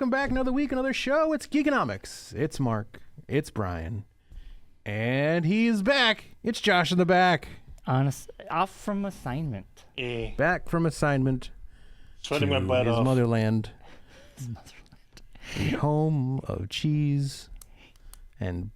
welcome back. Another week, another show. It's Geekonomics. It's Mark. It's Bryon. And he's back. It's Josh in the back. Off from assignment. Yeah. Back from assignment. Sweating to my butt his off. motherland. The home of cheese and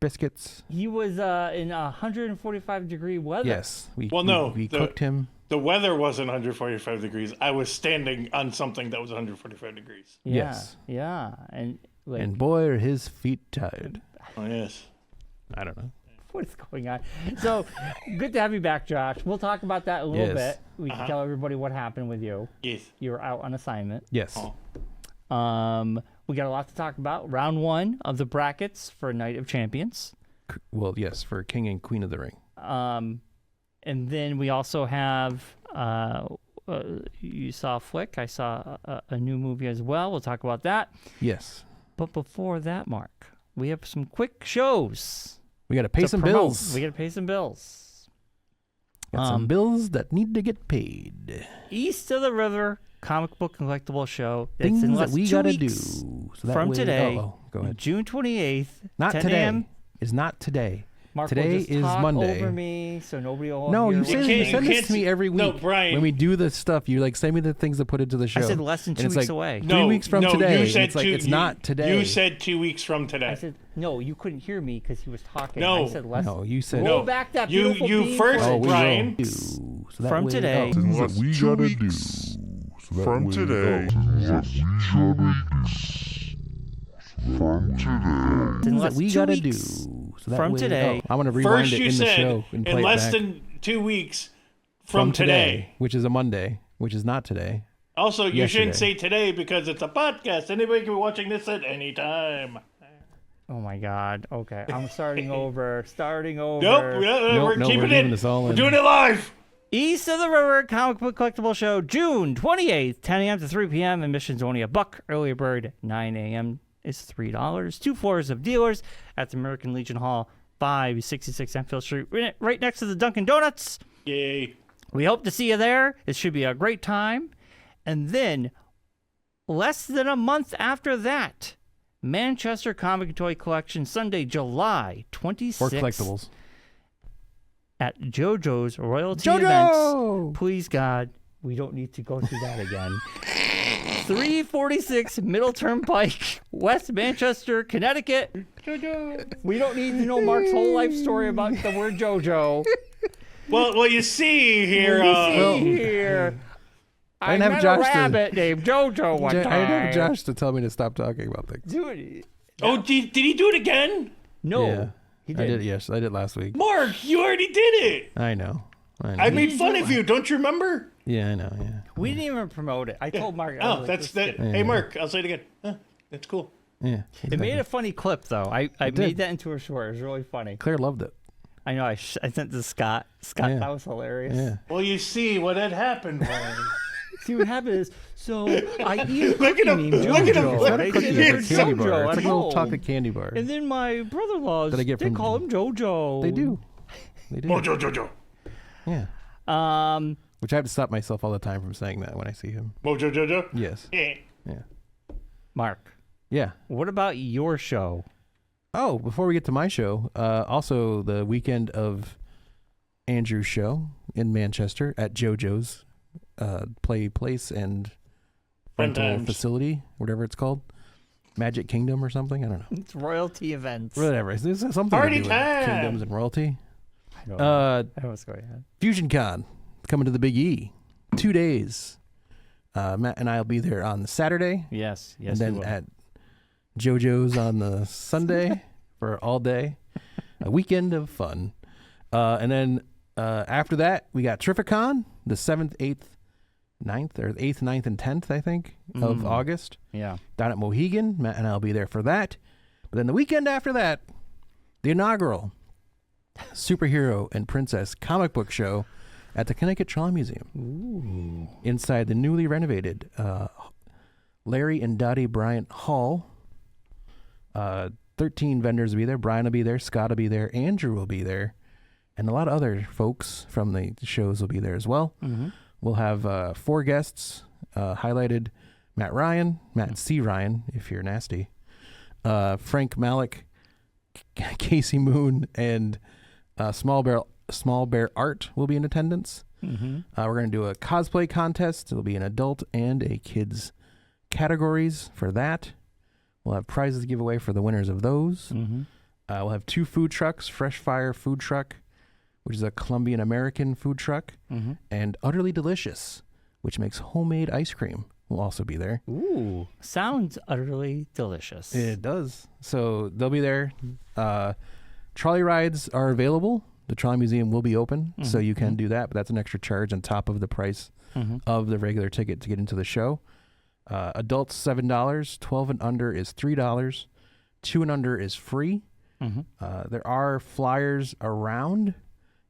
biscuits. He was in 145-degree weather. Yes. We cooked him. The weather wasn't 145 degrees. I was standing on something that was 145 degrees. Yeah, Yes. Yeah. And boy, are his feet tired. Oh, yes. I don't know. what is going on? So, good to have you back, Josh. We'll talk about that a little Yes. bit. We can tell everybody what happened with you. Yes. You were out on assignment. Yes. Oh. We got a lot to talk about. Round 1 of the brackets for Night of Champions. Well, yes, for King and Queen of the Ring. And then we also have, you saw a flick. I saw a new movie as well. We'll talk about that. Yes. But before that, Mark, we have some quick shows. We got to pay some promote. bills. We got to pay some bills. Got some bills that need to get paid. East of the River Comic Book Collectible Show. That's Things in that less we 2 got to weeks do. So that from way, today, go ahead. June 28th, Not 10 today. a.m. It's not today. Mark Today will just is talk Monday. over me, so nobody will No, hear you what say I'm that you saying. send this can't to me every week. No, Bryon. When we do this stuff, you like send me the things to put into the show. I said less than 2 And it's weeks like, away. 3 weeks from today. You and said it's like, it's not today. You said 2 weeks from today. I said, no, you couldn't hear me because he was talking. No. I said less. No, you said Roll back that You- beautiful you bean first- for Oh, it. we Bryon. will. So that From way- today. oh. What we gotta do. From today. In Things less that we 2 gotta do. weeks So that from way- today. oh, I'm gonna rewind First it you in the said show and play in it less back. than 2 weeks from today. which is a Monday, which is not today. Also, you shouldn't Yesterday. say today because it's a podcast. Anybody can be watching this at any time. Oh my God. Okay, I'm starting over. Nope, We're we're no, keeping we're leaving it. this all We're in. doing it live. East of the River Comic Book Collectible Show, June 28th, 10 a.m. to 3 p.m. Admission's only $1. Early bird, 9 a.m. is $3. 2 floors of dealers at the American Legion Hall, 566 Enfield Street, right next to the Dunkin' Donuts. Yay. We hope to see you there. It should be a great time. And then, less than a month after that, Manchester Comic and Toy Collection, Sunday, July 26th. Or collectibles. At JoJo's Royalty JoJo! Events. Please, God, we don't need to go through that again. 346 Middle Turnpike, West Manchester, Connecticut. JoJo. We don't need to know Mark's whole life story about the word JoJo. Well, you see here. I didn't have met Josh a to- rabbit named JoJo one I time. didn't have Josh to tell me to stop talking about things. Dude, Oh, did he do it again? no, Yeah. he I did. did. Yes, I did last week. Mark, you already did it. I know. I made fun of you. Don't you remember? Yeah, I know. Yeah. We didn't even promote it. I told Mark. I was Oh, like, that's "Let's that. get it." Hey, Mark, I'll say it again. That's cool. Yeah. It made a funny clip though. I did. made that into a short. It was really funny. Claire loved it. I know. I sent it to Scott. Scott, Yeah. that was hilarious. Yeah. Well, you see what had happened was. See what happened is, so I eat a Look cookie at him, named look at him, JoJo. look They at say him. the It's word It's a candy bar. JoJo It's at like a little home. chocolate candy bar. And then my brother-in-laws, That I get they from- call him JoJo. They do. They do. Mojo. Yeah. Which I have to stop myself all the time from saying that when I see him. Mojo Jojo. Yes. Yeah. Yeah. Mark, Yeah. what about your show? Oh, before we get to my show, also the weekend of Andrew's show in Manchester at JoJo's play place and Fun rental times. facility, whatever it's called. Magic Kingdom or something. I don't know. It's royalty events. Whatever. It's something Party to do time! with kingdoms and royalty. I don't know. I don't know what's going on. Fusion Con coming to the Big E. 2 days. Matt and I will be there on the Saturday. Yes, and we then will. at JoJo's on the Sunday for all day. A weekend of fun. And then after that, we got Terrificon, the 7th, 8th, 9th, or 8th, 9th, and 10th, I think, of August. Yeah. Down at Mohegan. Matt and I will be there for that. But then the weekend after that, the inaugural Superhero and Princess comic book show at the Connecticut Trolley Museum. Ooh. Inside the newly renovated Larry and Dottie Bryant Hall. 13 vendors will be there. Bryon will be there. Scott will be there. Andrew will be there. And a lot of other folks from the shows will be there as well. Mm-hmm. We'll have 4 guests highlighted Matt C. Ryan, if you're nasty, Frank Malik, Casey Moon, and Small Bear Art will be in attendance. Mm-hmm. We're going to do a cosplay contest. It'll be an adult and a kids categories for that. We'll have prizes to give away for the winners of those. Mm-hmm. We'll have 2 food trucks, Fresh Fire Food Truck, which is a Colombian American food truck, Mm-hmm. and Utterly Delicious, which makes homemade ice cream, will also be there. Ooh, sounds utterly delicious. It does. So they'll be there. Trolley rides are available. The Trolley Museum will be open, so you can do that, but that's an extra charge on top of the price of the regular ticket to get into the show. Adults, $7. 12 and under is $3. 2 and under is free. There are flyers around.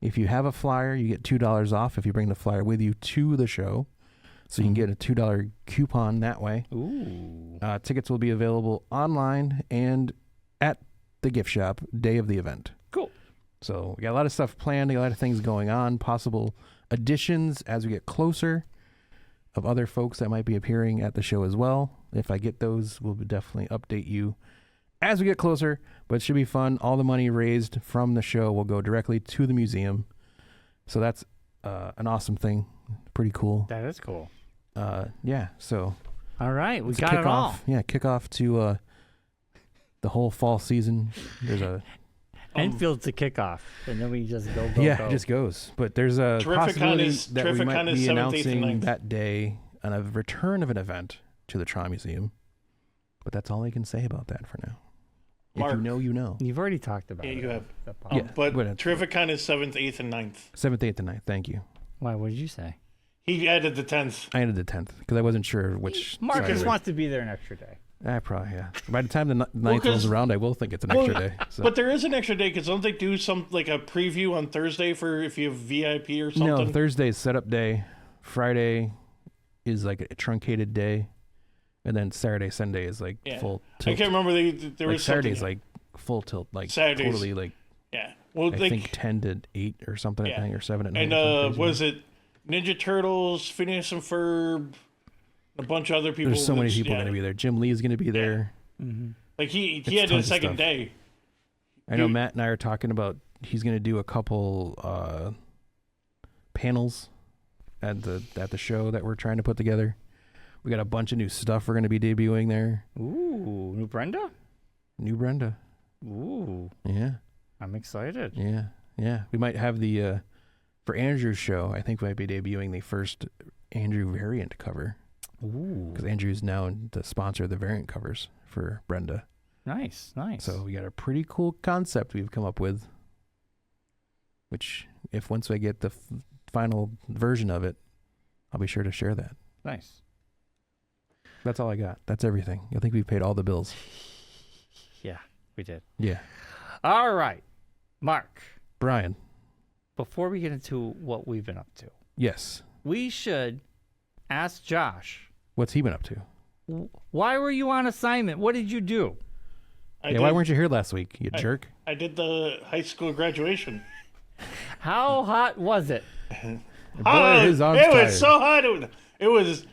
If you have a flyer, you get $2 off if you bring the flyer with you to the show. So you can get a $2 coupon that way. Ooh. Tickets will be available online and at the gift shop day of the event. Cool. So we got a lot of stuff planned, a lot of things going on, possible additions as we get closer of other folks that might be appearing at the show as well. If I get those, we'll definitely update you as we get closer, but it should be fun. All the money raised from the show will go directly to the museum. So that's an awesome thing. Pretty cool. That is cool. Yeah, so All right, we it's a got it all. Yeah, kickoff to the whole fall season. There's a Enfield's the kickoff, and then we just go. it go. just goes. But there's a Terrificon possibility is- that we Terrificon might is be 7th, 8th, and announcing 9th. that day on a return of an event to the Trolley Museum. But that's all I can say about that for now. Mark. If you know, you know. You've already talked about Yeah, it. you have. The pod. Yeah. But but it's- Terrificon is 7th, 8th, and 9th. 7th, 8th, and 9th. Thank you. Why? What did you say? He added the 10th. I ended the 10th because I wasn't sure which. Marcus side. wants to be there an extra day. Probably, yeah. By the time the 9th 'cause- rolls around, I will think it's an extra day. So. But there is an extra day because don't they do some like a preview on Thursday for if you have VIP or something? No, Thursday's setup day. Friday is like a truncated day. And then Saturday, Sunday is like Yeah. full I tilt. can't remember. There Like was Saturday's something. like full tilt, like Saturdays. totally like Yeah. Well, I like, think 10 to 8 or something. Yeah. I think, or 7 at night. and or something crazy. was it Ninja Turtles, Phineas and Ferb, a bunch of other people? There's so many that's- people yeah. going to be there. Jim Lee's going to be there. Like he It's had a tons of second stuff. day. I know Dude. Matt and I are talking about he's going to do a couple panels at the show that we're trying to put together. We got a bunch of new stuff we're going to be debuting there. Ooh, new Brenda. New Brenda. Ooh, Yeah. I'm excited. Yeah. We might have the for Andrew's show, I think we might be debuting the first Andrew variant cover. Ooh, Because Andrew's now the sponsor of the variant covers for Brenda. nice. So we got a pretty cool concept we've come up with. Which, if once I get the final version of it, I'll be sure to share that. nice. That's all I got. That's everything. I think we've paid all the bills. Yeah, we did. Yeah. All right, Mark. Bryon. Before we get into what we've been up to, Yes. we should ask Josh. What's he been up to? Why were you on assignment? What did you do? Why weren't you here last week, you jerk? I did the high school graduation. How hot was it? Boy, his arm's it tired. was so hot. It was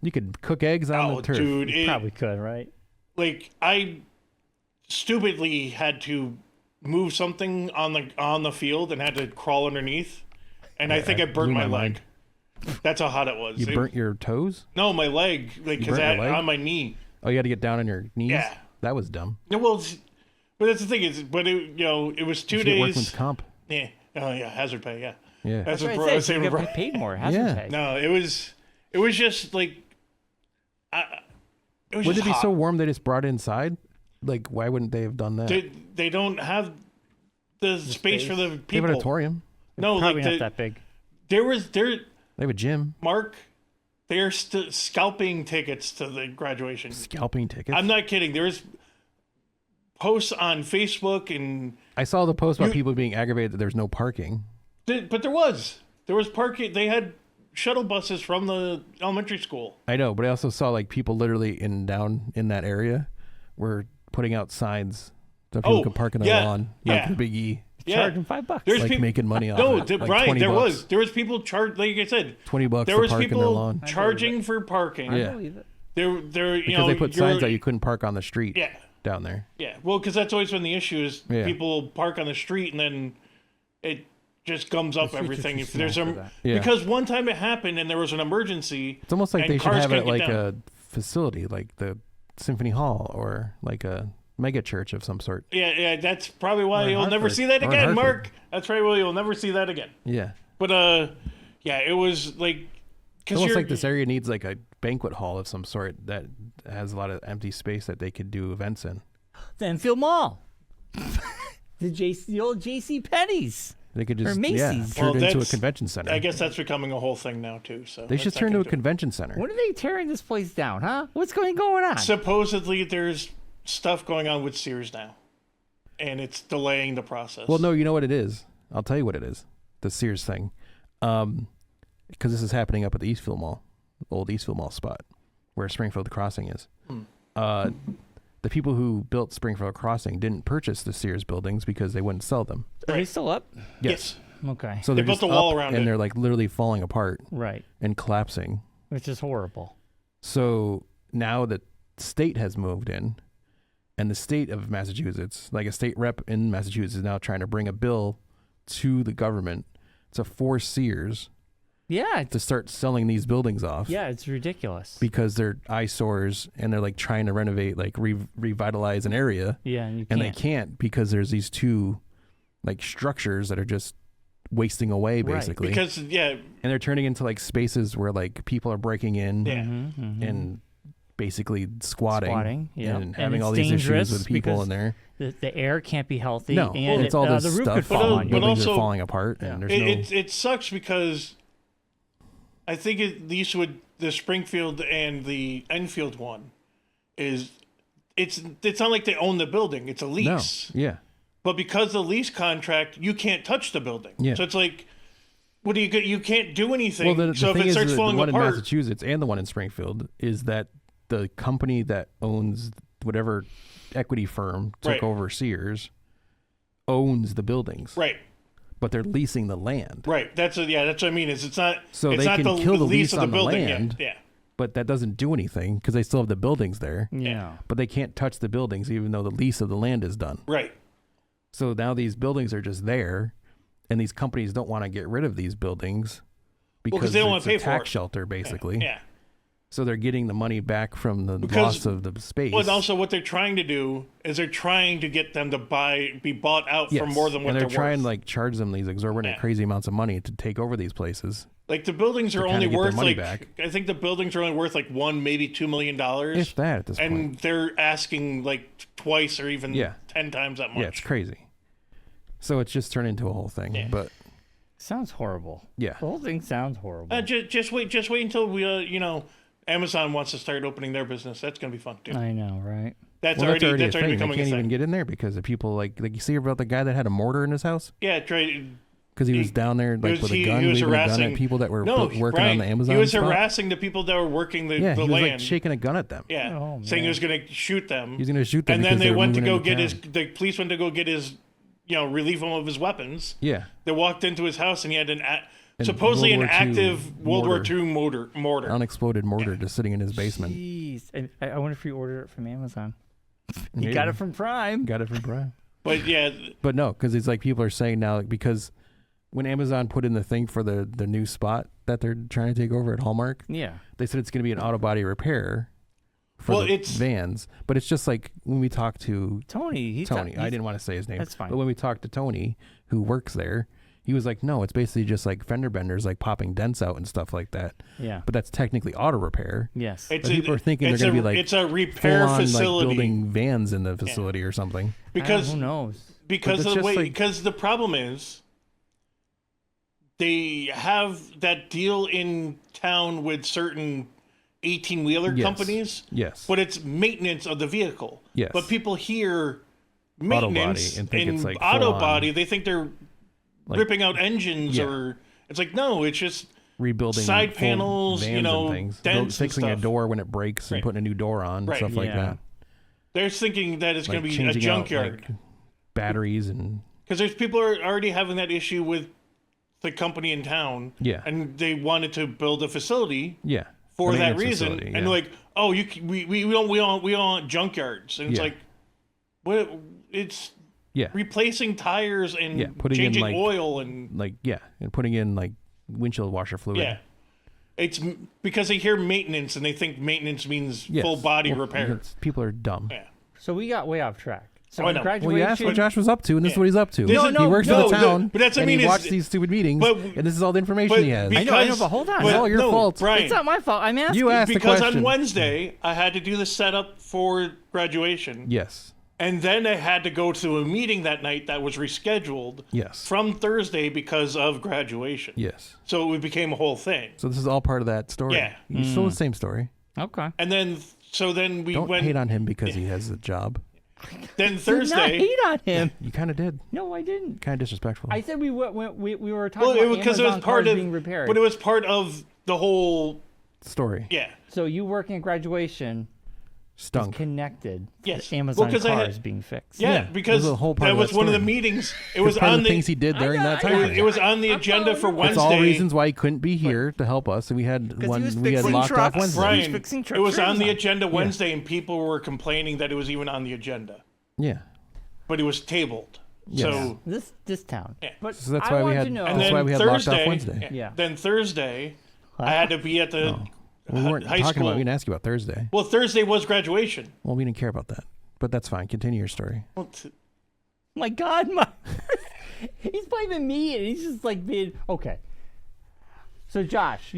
You could cook eggs on the turf. dude. Probably could, right? Like I stupidly had to move something on the field and had to crawl underneath, and I think I burnt blew my my leg. That's how hot it was. You burnt your toes? No, my leg, like because burnt I had your leg? on my knee. Oh, you had to get down on your knees? Yeah. That was dumb. No, well, but that's the thing is, but it was 2 You should get workman's days. comp. Yeah, oh yeah, hazard pay. Yeah, Yeah. that's That's what what I I was said. saying. You to get Bri- paid more. Hazard Yeah. pay. No, it was just like, it was Would just it be hot. so warm they just brought it inside? Like, why wouldn't they have done that? They don't have the space for the They have people. an auditorium. No, Probably like not that big. there, They have a gym. Mark, they're scalping tickets to the graduation. Scalping tickets. I'm not kidding. There's posts on Facebook and I saw the post about You- people being aggravated that there's no parking. but there was parking. They had shuttle buses from the elementary school. I know, but I also saw like people literally down in that area were putting out signs so people Oh, could park in their yeah, lawn. yeah. Like the Big E. Yeah, Charge them $5. there's Like peop- making money off No, it. Like Brian, 20 there bucks. was. There was people charged. Like I said, $20 there for was parking their people lawn. charging for parking. Yeah. I believe it. They're because they put signs that you couldn't park on the street. Yeah. Down there. Yeah. Well, because that's always been the issue is Yeah. people park on the street and then it just gums up streets are everything. too If there's small a for that. Yeah. because one time it happened and there was an emergency. It's almost like and they should cars have it at couldn't like get down. a facility, like the Symphony Hall or like a mega church of some sort. Yeah. That's probably why Or in you'll never Hartford. see that Or in again, Hartford. Mark. That's probably why you'll never see that again. Yeah. But yeah, it was like It's because almost you're like this area needs like a banquet hall of some sort that has a lot of empty space that they could do events in. The Enfield Mall. the old J.C. Penney's. They could Or just Macy's. turn it into a that's- convention center. I guess that's becoming a whole thing now too. So they should that's not turn into gonna a do it. convention center. When are they tearing this place down, huh? What's going on? Supposedly, there's stuff going on with Sears now, and it's delaying the process. Well, no, you know what it is. I'll tell you what it is. The Sears thing, because this is happening up at the Eastfield Mall, old Eastfield Mall spot, where Springfield Crossing is. The people who built Springfield Crossing didn't purchase the Sears buildings because they wouldn't sell them. Are they still up? Yes. Okay. So They they're built just a wall up around and it. they're like literally falling apart Right. and collapsing. Which is horrible. So now the state has moved in, and the state of Massachusetts, like a state rep in Massachusetts, is now trying to bring a bill to the government to force Sears Yeah. to start selling these buildings off. Yeah, it's ridiculous. Because they're eyesores and they're like trying to renovate, like revitalize an area, Yeah, and you and can't. they can't because there's these two like structures that are just wasting away Right. basically. Because And they're turning into like spaces where like people are breaking in Yeah. and basically squatting, yeah. and having it's all these issues dangerous with people because in there. The air can't be healthy. No, and it's all this the roof stuff. could fall on you. But Buildings are also- falling apart, and there's it sucks because I think at least with the Springfield and the Enfield one is it's not like they own the building; it's a no, lease. yeah, But because of the lease contract, you can't touch the building. Yeah. So it's like, what do you get? You can't do anything. Well, the so if thing it is, starts the falling one in apart, Massachusetts and the one in Springfield is that the company that owns whatever equity firm took Right. over Sears owns the buildings, right? but they're leasing the land. Right. That's what I mean. Is it's not So it's they not can the kill the lease lease of the on the building. land. Yeah. But that doesn't do anything because they still have the buildings there. Yeah. But they can't touch the buildings even though the lease of the land is done. Right. So now these buildings are just there, and these companies don't want to get rid of these buildings because they don't wanna it's pay a for tax it. shelter, basically. Yeah. So they're getting the money back from the Because- loss of the space. Well, and also what they're trying to do is they're trying to get them to be bought out for more than what and they're trying worth. to like charge them these exorbitant, Yeah. crazy amounts of money to take over these places. Like the buildings are kinda only get their worth money like back. I think the buildings are only worth like $1, maybe $2 million, If that at this and point. they're asking like twice or even Yeah. 10 times that much. Yeah, it's crazy. So it's just turned into a whole thing. Yeah. But Sounds horrible. yeah. The whole thing sounds horrible. Just wait until we Amazon wants to start opening their business. That's gonna be fun too. I know, right? That's Well, already a thing. becoming They a can't thing. even get in there because of people like you see about the guy that had a mortar in his house Yeah, try. because he was down there like with a gun, he was waving a gun harassing at people that were no, working Brian, on the Amazon. He was spot. harassing the people that were working the Yeah, he was land. like shaking a gun at them. Yeah, Oh, saying he man. was going to shoot them. He's going to shoot them. and then because they they're went to moving go into get his. town. The police went to go get his, relieve him of his weapons. Yeah. They walked into his house and he had And supposedly an World War II active World War II mortar. Unexploded mortar just sitting in his basement. Jeez. And I wonder if you ordered it from Amazon. You Maybe. got it from Prime. Got it from Bryon. But yeah, But no, because it's like people are saying now, like, because when Amazon put in the thing for the new spot that they're trying to take over at Hallmark, Yeah. they said it's going to be an auto body repair for Well, the it's- vans. But it's just like when we talked to Tony. Tony, I didn't want to say his name. That's fine. But when we talked to Tony, who works there, he was like, no, it's basically just like fender benders, like popping dents out and stuff like that. Yeah. But that's technically auto repair. Yes. it's But people are thinking they're going to be like it's a repair full on like facility building vans in the facility or something. because who knows? because it's of the just way like- because the problem is they have that deal in town with certain 18-wheeler Yes. companies, Yes. but it's maintenance of the vehicle. Yes. But people hear Auto maintenance body and think it's like auto full-on, body, they think they're like, ripping out engines Yeah. or it's like no, it's just rebuilding side full panels, vans and things. dents and fixing a stuff. door when it breaks and Right. putting a new door on, Right. stuff like Yeah. that. they're thinking that it's Like going to be a changing out, junkyard. like, batteries and Because there's people are already having that issue with the company in town. Yeah. And they wanted to build a facility yeah. for a that maintenance reason. facility, And yeah. like, oh, we don't want junkyards, and it's Yeah. like, what? It's Yeah. replacing tires and Yeah, putting in, changing like- oil and and putting in like windshield washer fluid. yeah. It's because they hear maintenance and they think maintenance means Yes. full body Well, repair. because people are dumb. Yeah. So we got way off track. So Oh, I know. graduation. Well, you asked what Josh was up to, and this is what he's up to. This is- he works for the town, but that's what I and mean he is- watched these stupid meetings, but- and this is all the information but he has. I know, but hold on. but It's all your no, fault. Brian. It's not my fault. I'm asking. You asked the Because question. on Wednesday I had to do the setup for graduation. Yes. And then I had to go to a meeting that night that was rescheduled Yes. from Thursday because of graduation. Yes. So it became a whole thing. So this is all part of that story. Yeah. It's still the same story. Okay. And then we Don't went. hate on him because he has a job. Then Did not Thursday. hate on him. You kind of did. No, I didn't. Kind of disrespectful. I said we were talking Well, about because it was Amazon part cars of being repaired. but it was part of the whole. Story. Yeah. So you working at graduation Stunk. is connected Yes. to Amazon Well, 'cause I had- cars being fixed. Yeah, Yeah, because it was a whole part that of was that one of the story. meetings. It was part on of the things he did during that time. It was on the agenda for following. Wednesday. It's all reasons why he couldn't be here to help us, and we had he was we had fixing locked off trucks. Wednesday. Right. Brian, fixing it trucks was for on the Amazon. agenda Wednesday, and people were complaining that it was even on the agenda, Yeah. but it was tabled. Yes. So This town. Yeah. But So that's I why we want had- to know. and That's then why we had locked off Thursday, Wednesday. Yeah. Then Thursday, I had to be at the We weren't high talking school. about. We didn't ask you about Thursday. Well, Thursday was graduation. Well, we didn't care about that, but that's fine. Continue your story. Well, My God, Mark. He's blaming me, and he's just like being okay. So Josh,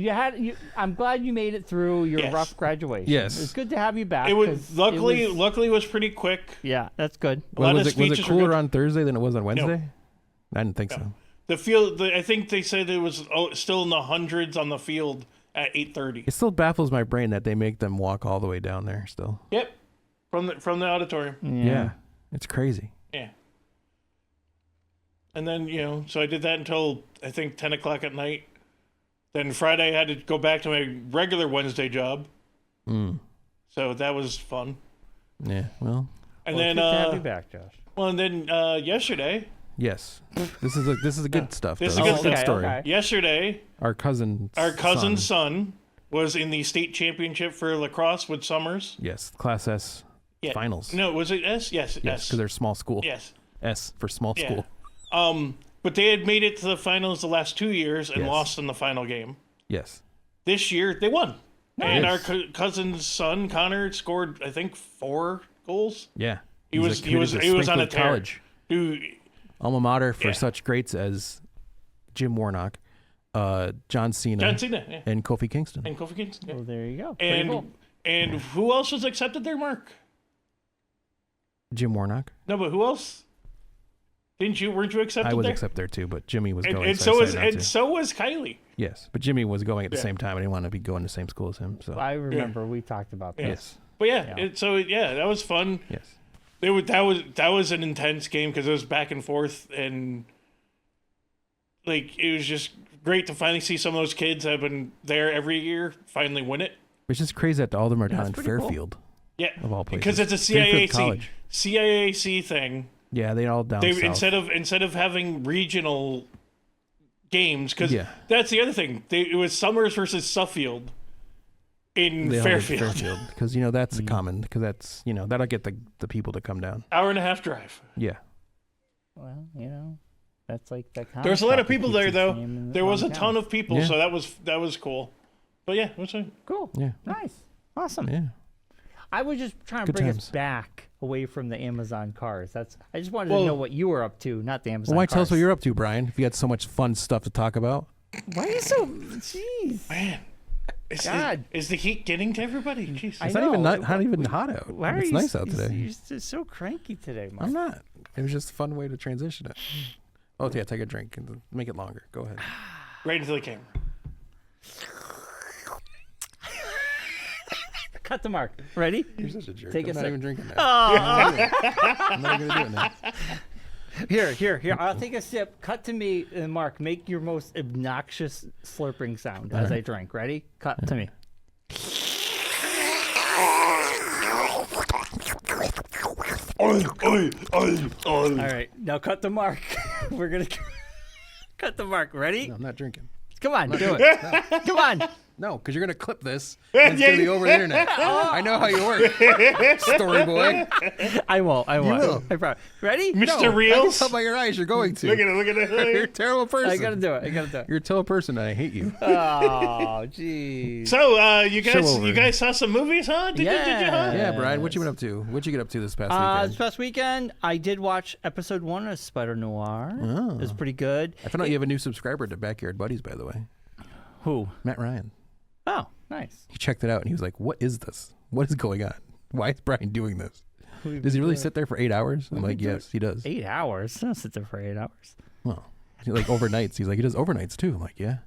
I'm glad you made it through your Yes. rough graduation. Yes. It's good to have you back. it was 'cause luckily it was- luckily it was pretty quick. yeah, that's good. A lot of was it speeches were cooler good. on Thursday than it was on Wednesday? I didn't think so. I think they said it was still in the hundreds on the field at 8:30. It still baffles my brain that they make them walk all the way down there still. Yep, from the auditorium. Yeah. It's crazy. Yeah. And then, so I did that until I think 10 o'clock at night. Then Friday I had to go back to my regular Wednesday job. So that was fun. Yeah. Well, And Well, then it's good to have you back, Josh. yesterday yes. This is a good stuff. This though. is This good a stuff. story. Okay. Yesterday, Our cousin's son was in the state championship for lacrosse with Summers. Yes, Class S Yeah. finals. No, was it S? Yes, Yes, S. because they're small school. Yes. S for small Yeah. school. But they had made it to the finals the last 2 years and Yes. lost in the final game. Yes. This year they won. And our Nice. cousin's son Connor scored, I think, 4 goals. Yeah. He He's was committed to on a Springfield tear. College, Dude, alma mater for Yeah. such greats as Jim Warnock, John Cena, John Cena, yeah. and Kofi Kingston. And Kofi Kingston. Yeah. Well, there you go. Pretty And cool. and who else was accepted there, Mark? Jim Warnock. No, but who else? Weren't you accepted I was there? accepted there too, but Jimmy was going. And so so I was decided not to. so was Kylie. Yes, but Jimmy was going at the Yeah. same time. I didn't want to be going to the same school as him. So I remember we talked about this. yes, But yeah, Yeah. that was fun. yes, That was an intense game because it was back and forth, and like it was just great to finally see some of those kids that have been there every year finally win it. it's just crazy that all of them are down in that's pretty cool. Fairfield Yeah, of all places. because it's a Fairfield CIAC College. CIAC thing. Yeah, they all down They south. instead of having regional games, because Yeah. that's the other thing. It was Summers versus Suffield in They all live in Fairfield. Fairfield because that's a common because that's that'll get the people to come down. Hour and a half drive. Yeah, Well, that's like that. There was a lot of people there though. There was a ton of people, Yeah. so that was cool. But yeah, it was fine. Cool. yeah, Nice. Awesome. yeah. I was just trying to Good bring us times. back away from the Amazon cars. I just wanted Well- to know what you were up to, not the Amazon Well, why cars. tell us what you're up to, Brian? If you had so much fun stuff to talk about. Why are you so? Jeez. Man, God. is the heat getting to everybody? Jeez. I It's not even know. not even hot out. Why are It's you? nice out today. You're just so cranky today, Mark. I'm not. It was just a fun way to transition it. Oh yeah, take a drink and make it longer. Go ahead. Right into the camera. Cut the Mark. Ready? You're such a jerk. Take I'm a not sip. even drinking that. I'm not even gonna do it now. Here. I'll take a sip. Cut to me, Mark. Make your most obnoxious slurping sound as I drink. Ready? Cut to me. All right. Now cut to Mark. We're gonna cut to Mark. Ready? No, I'm not drinking. Come on, do it. Come on. No, because you're going to clip this. And it's going to be over the internet. I know how you work, story boy. I won't. You will. I promise. Ready? Mr. No, I can Reels. tell by your eyes you're going to. Look at it. You're a terrible person. I gotta do it. You're a terrible person, and I hate you. Oh, jeez. So, you over. guys saw some movies, huh? Did you, huh? Yeah, Brian, what you been up to? What'd you get up to this past weekend? This past weekend, I did watch episode 1 of Spider Noir. Oh. It was pretty good. I found out you have a new subscriber to Backyard Buddies, by the way. Who? Matt Ryan. Oh, nice. He checked it out, and he was like, what is this? What is going on? Why is Brian doing this? Does he really sit there for 8 hours? I'm like, yes, he does. 8 hours? I don't sit there for 8 hours. Well, he like overnights. He's like, he does overnights too. I'm like, yeah.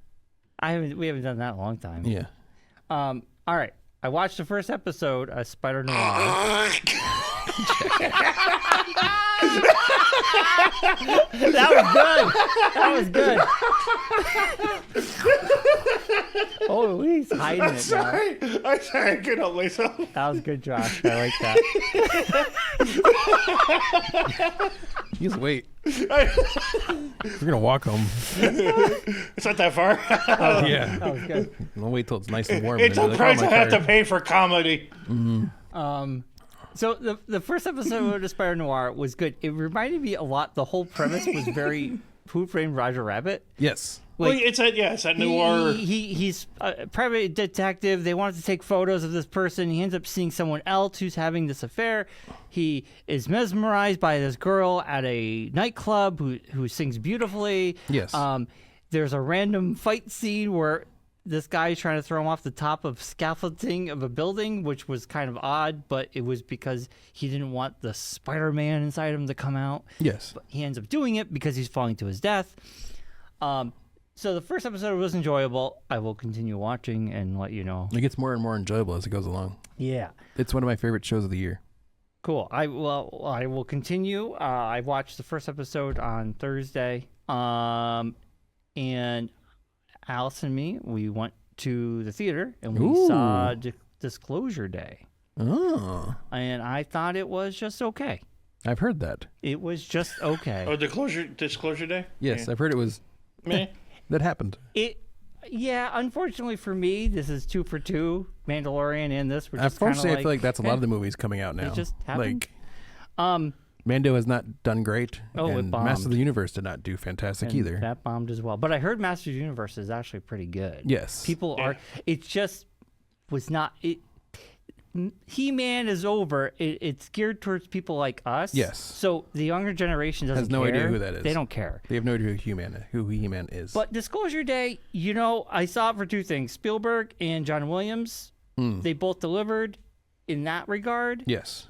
We haven't done that in a long time. Yeah. All right. I watched the first episode of Spider Noir. That was good. Oh, he's hiding it now. Sorry. I'm sorry. I couldn't help myself. That was good, Josh. I like that. Just wait. We're gonna walk home. It's not that far. Yeah. That was good. I'll wait till it's nice and warm. It's and a then price like, I oh, my have to car. pay for comedy. So the first episode of Spider Noir was good. It reminded me a lot. The whole premise was very Who Framed Roger Rabbit. Yes. Well, it's that noir. He's a private detective. They wanted to take photos of this person. He ends up seeing someone else who's having this affair. He is mesmerized by this girl at a nightclub who sings beautifully. Yes. There's a random fight scene where this guy is trying to throw him off the top of scaffolding of a building, which was kind of odd, but it was because he didn't want the Spider-Man inside him to come out. Yes. But he ends up doing it because he's falling to his death. So the first episode was enjoyable. I will continue watching and let you know. It gets more and more enjoyable as it goes along. Yeah. It's one of my favorite shows of the year. Cool. I will continue. I watched the first episode on Thursday. And Alice and me, we went to the theater and we saw Disclosure Day. Oh. And I thought it was just okay. I've heard that. It was just okay. Oh, Disclosure Day? Yes, Yeah. I've heard it was. Meh. That happened. Yeah, unfortunately for me, this is 2 for 2. Mandalorian and this were just Unfortunately, like, I feel like that's a lot of the movies coming out now. It just happened. Like, Mando has not done great. Oh, it and bombed. Master of the Universe did not do fantastic and either. that bombed as well. But I heard Master of the Universe is actually pretty good. Yes. People are. It just was not. He-Man is over. It's geared towards people like us. Yes. So the younger generation doesn't Has no care. idea who that is. They don't care. They have no idea who He-Man is. But Disclosure Day, I saw it for 2 things. Spielberg and John Williams, they both delivered in that regard. Yes.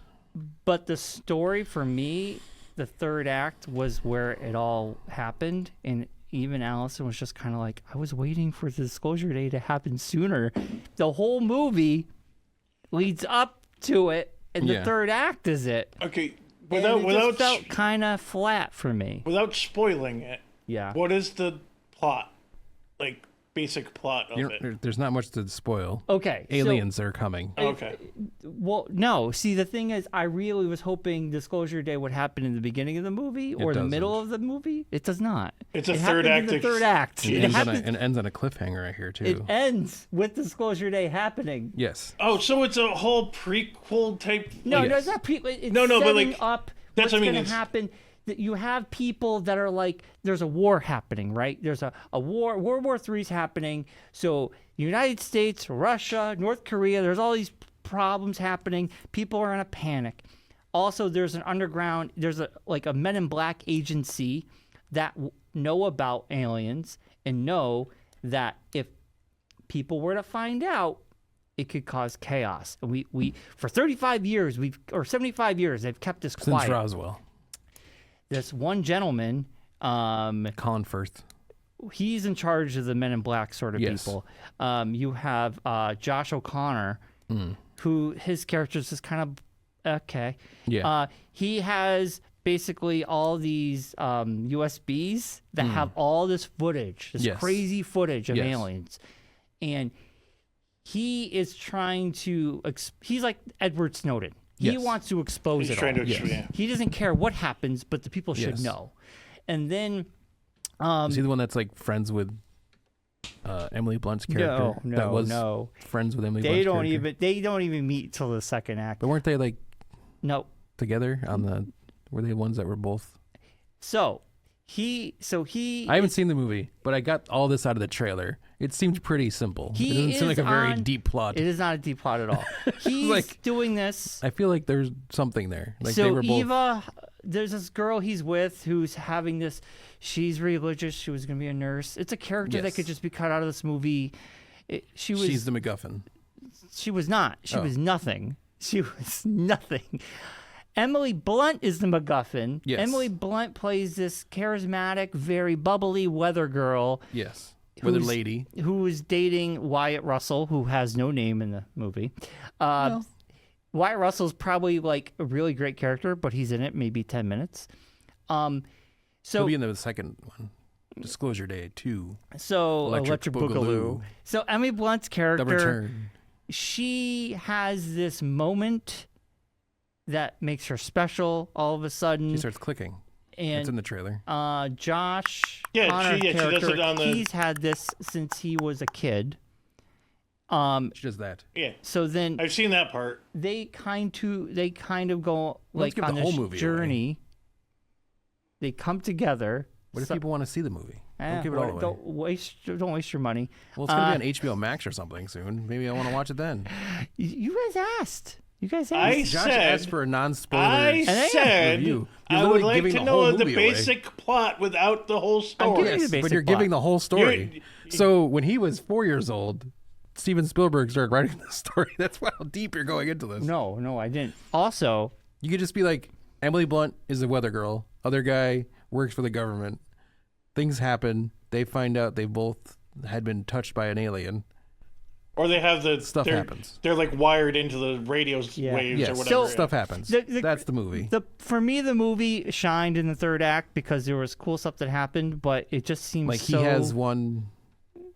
But the story for me, the third act was where it all happened. And even Allison was just kind of like, I was waiting for the Disclosure Day to happen sooner. The whole movie leads up to it, and the third act is it. Okay, And it just felt kind of flat for me. without spoiling it, Yeah. what is the plot? Like, basic plot of it? There's not much to spoil. Okay. Aliens are coming. Okay. Well, no. See, the thing is, I really was hoping Disclosure Day would happen in the beginning of the movie or the middle of the movie. It does not. It's a It third happens in act. the third act. It ends on a cliffhanger, I hear, too. It ends with Disclosure Day happening. Yes. Oh, so it's a whole prequel type? No, Yes. it's not. It's No, but, setting like, up that's what's what I mean, going to it's- happen. That you have people that are like, there's a war happening, right? There's a war. World War III's happening. So United States, Russia, North Korea. There's all these problems happening. People are in a panic. Also, there's an underground. There's a Men in Black agency that know about aliens and know that if people were to find out, it could cause chaos. And we for 35 years, 75 years, they've kept this quiet. Since Roswell. This one gentleman, Colin Firth. he's in charge of the Men in Black sort of Yes. people. You have Josh O'Connor, who his character is just kind of okay. Yeah. He has basically all these USBs that have all this footage, this Yes. crazy footage of Yes. aliens. And he is trying to, he's like Edward Snowden. He Yes. wants to expose He's it trying all. to yeah. He doesn't care what happens, but the people should Yes. know. And then Is he the one that's like friends with Emily Blunt's character that was friends with Emily Blunt's character? They don't even meet till the second act. But weren't they like together on the? Were they the ones that were both? He I haven't seen the movie, but I got all this out of the trailer. It seemed pretty simple. It doesn't seem like a very deep plot. It is not a deep plot at all. He's doing this. I feel like there's something there. Like so they were both... Eva, there's this girl he's with who's having this. She's religious. She was going to be a nurse. It's a character that could just be cut out of this movie. She's the MacGuffin. She was not. She was nothing. She was nothing. Emily Blunt is the MacGuffin. Yes. Emily Blunt plays this charismatic, very bubbly weather girl. Yes. Weather lady. Who is dating Wyatt Russell, who has no name in the movie. Wyatt Russell's probably like a really great character, but he's in it maybe 10 minutes. So he'll be in the second one. Disclosure Day 2. So Electric Boogaloo. So Emily Blunt's character, The Return. She has this moment that makes her special all of a sudden. She starts clicking. And it's in the trailer. Josh, she character, does it on the... he's had this since he was a kid. She does that. Yeah. So then I've seen that part. They kind of go like on this journey. Away. They come together. What if people want to see the movie? Don't give it all away. Don't waste your money. Well, it's going to be on HBO Max or something soon. Maybe I want to watch it then. You guys asked. Josh asked for a non-spoiler review. I would like to know the basic plot without the whole story. But you're giving the whole story. So when he was 4 years old, Steven Spielberg started writing the story. That's how deep you're going into this. No, I didn't. Also, you could just be like, Emily Blunt is a weather girl. Other guy works for the government. Things happen. They find out they both had been touched by an alien. Or they have stuff happens. They're like wired into the radio waves or whatever. So stuff happens. That's the movie. For me, the movie shined in the third act because there was cool stuff that happened, but it just seems like he has one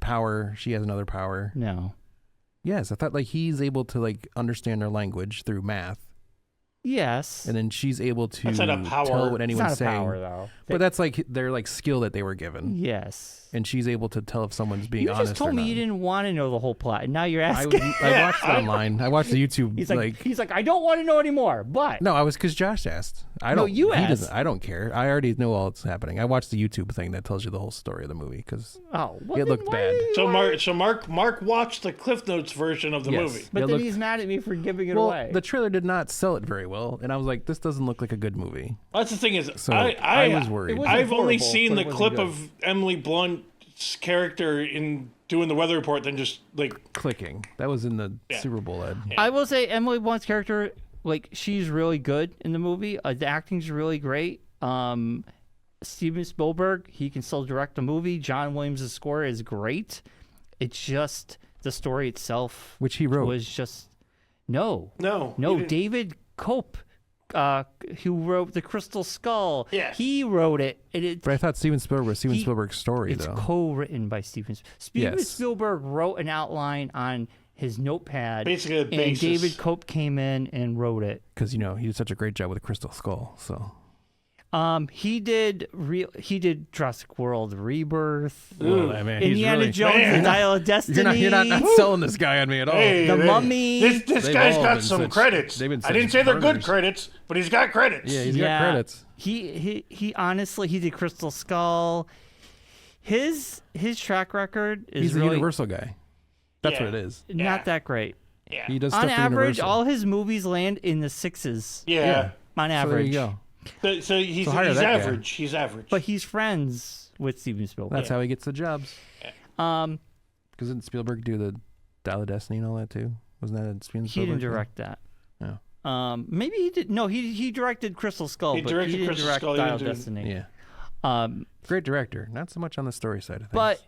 power, she has another power. No. Yes, I thought like he's able to like understand their language through math. Yes. And then she's able to that's not a power. tell what anyone's it's not saying. A power, though. But that's like their like skill that they were given. Yes. And she's able to tell if someone's being honest. You just told me you didn't want to know the whole plot, and now you're asking. I watched it online. I watched the YouTube. He's like, I don't want to know anymore. But no, I was because Josh asked. You asked. I don't care. I already know all that's happening. I watched the YouTube thing that tells you the whole story of the movie because it looked bad. So Mark watched the Cliff Notes version of the movie, but then he's mad at me for giving it away. The trailer did not sell it very well, and I was like, this doesn't look like a good movie. That's the thing is, I was worried. I've only seen the clip of Emily Blunt's character in doing the weather report than just like clicking. That was in the Super Bowl ad. I will say Emily Blunt's character, like she's really good in the movie. The acting's really great. Steven Spielberg, he can still direct a movie. John Williams' score is great. It's just the story itself, which he wrote, was just no. David Cope, who wrote The Crystal Skull. Yeah. He wrote it. But I thought Steven Spielberg was Spielberg's story, though. It's co-written by Steven. Spielberg wrote an outline on his notepad. Basically a basis. And David Cope came in and wrote it. Because, he did such a great job with The Crystal Skull, so... He did Jurassic World Rebirth, Indiana Jones and Dial of Destiny. You're not selling this guy on me at all. The Mummy. This guy's got some credits. I didn't say they're good credits, but he's got credits. Yeah, he's got credits. He honestly, he did Crystal Skull. His track record is he's really, a Universal guy. That's what it is. Not that great. Yeah. He does stuff on for average, Universal. all his movies land in the 6s. Yeah. On average. So there you go. So he's average. He's average. But he's friends with Steven Spielberg. That's how he gets the jobs. Because didn't Spielberg do the Dial of Destiny and all that too? Wasn't that a Steven Spielberg? He didn't direct that. No. Maybe he did. No, he directed Crystal Skull, but he didn't direct Dial of Destiny. Yeah. Great director. Not so much on the story side of things.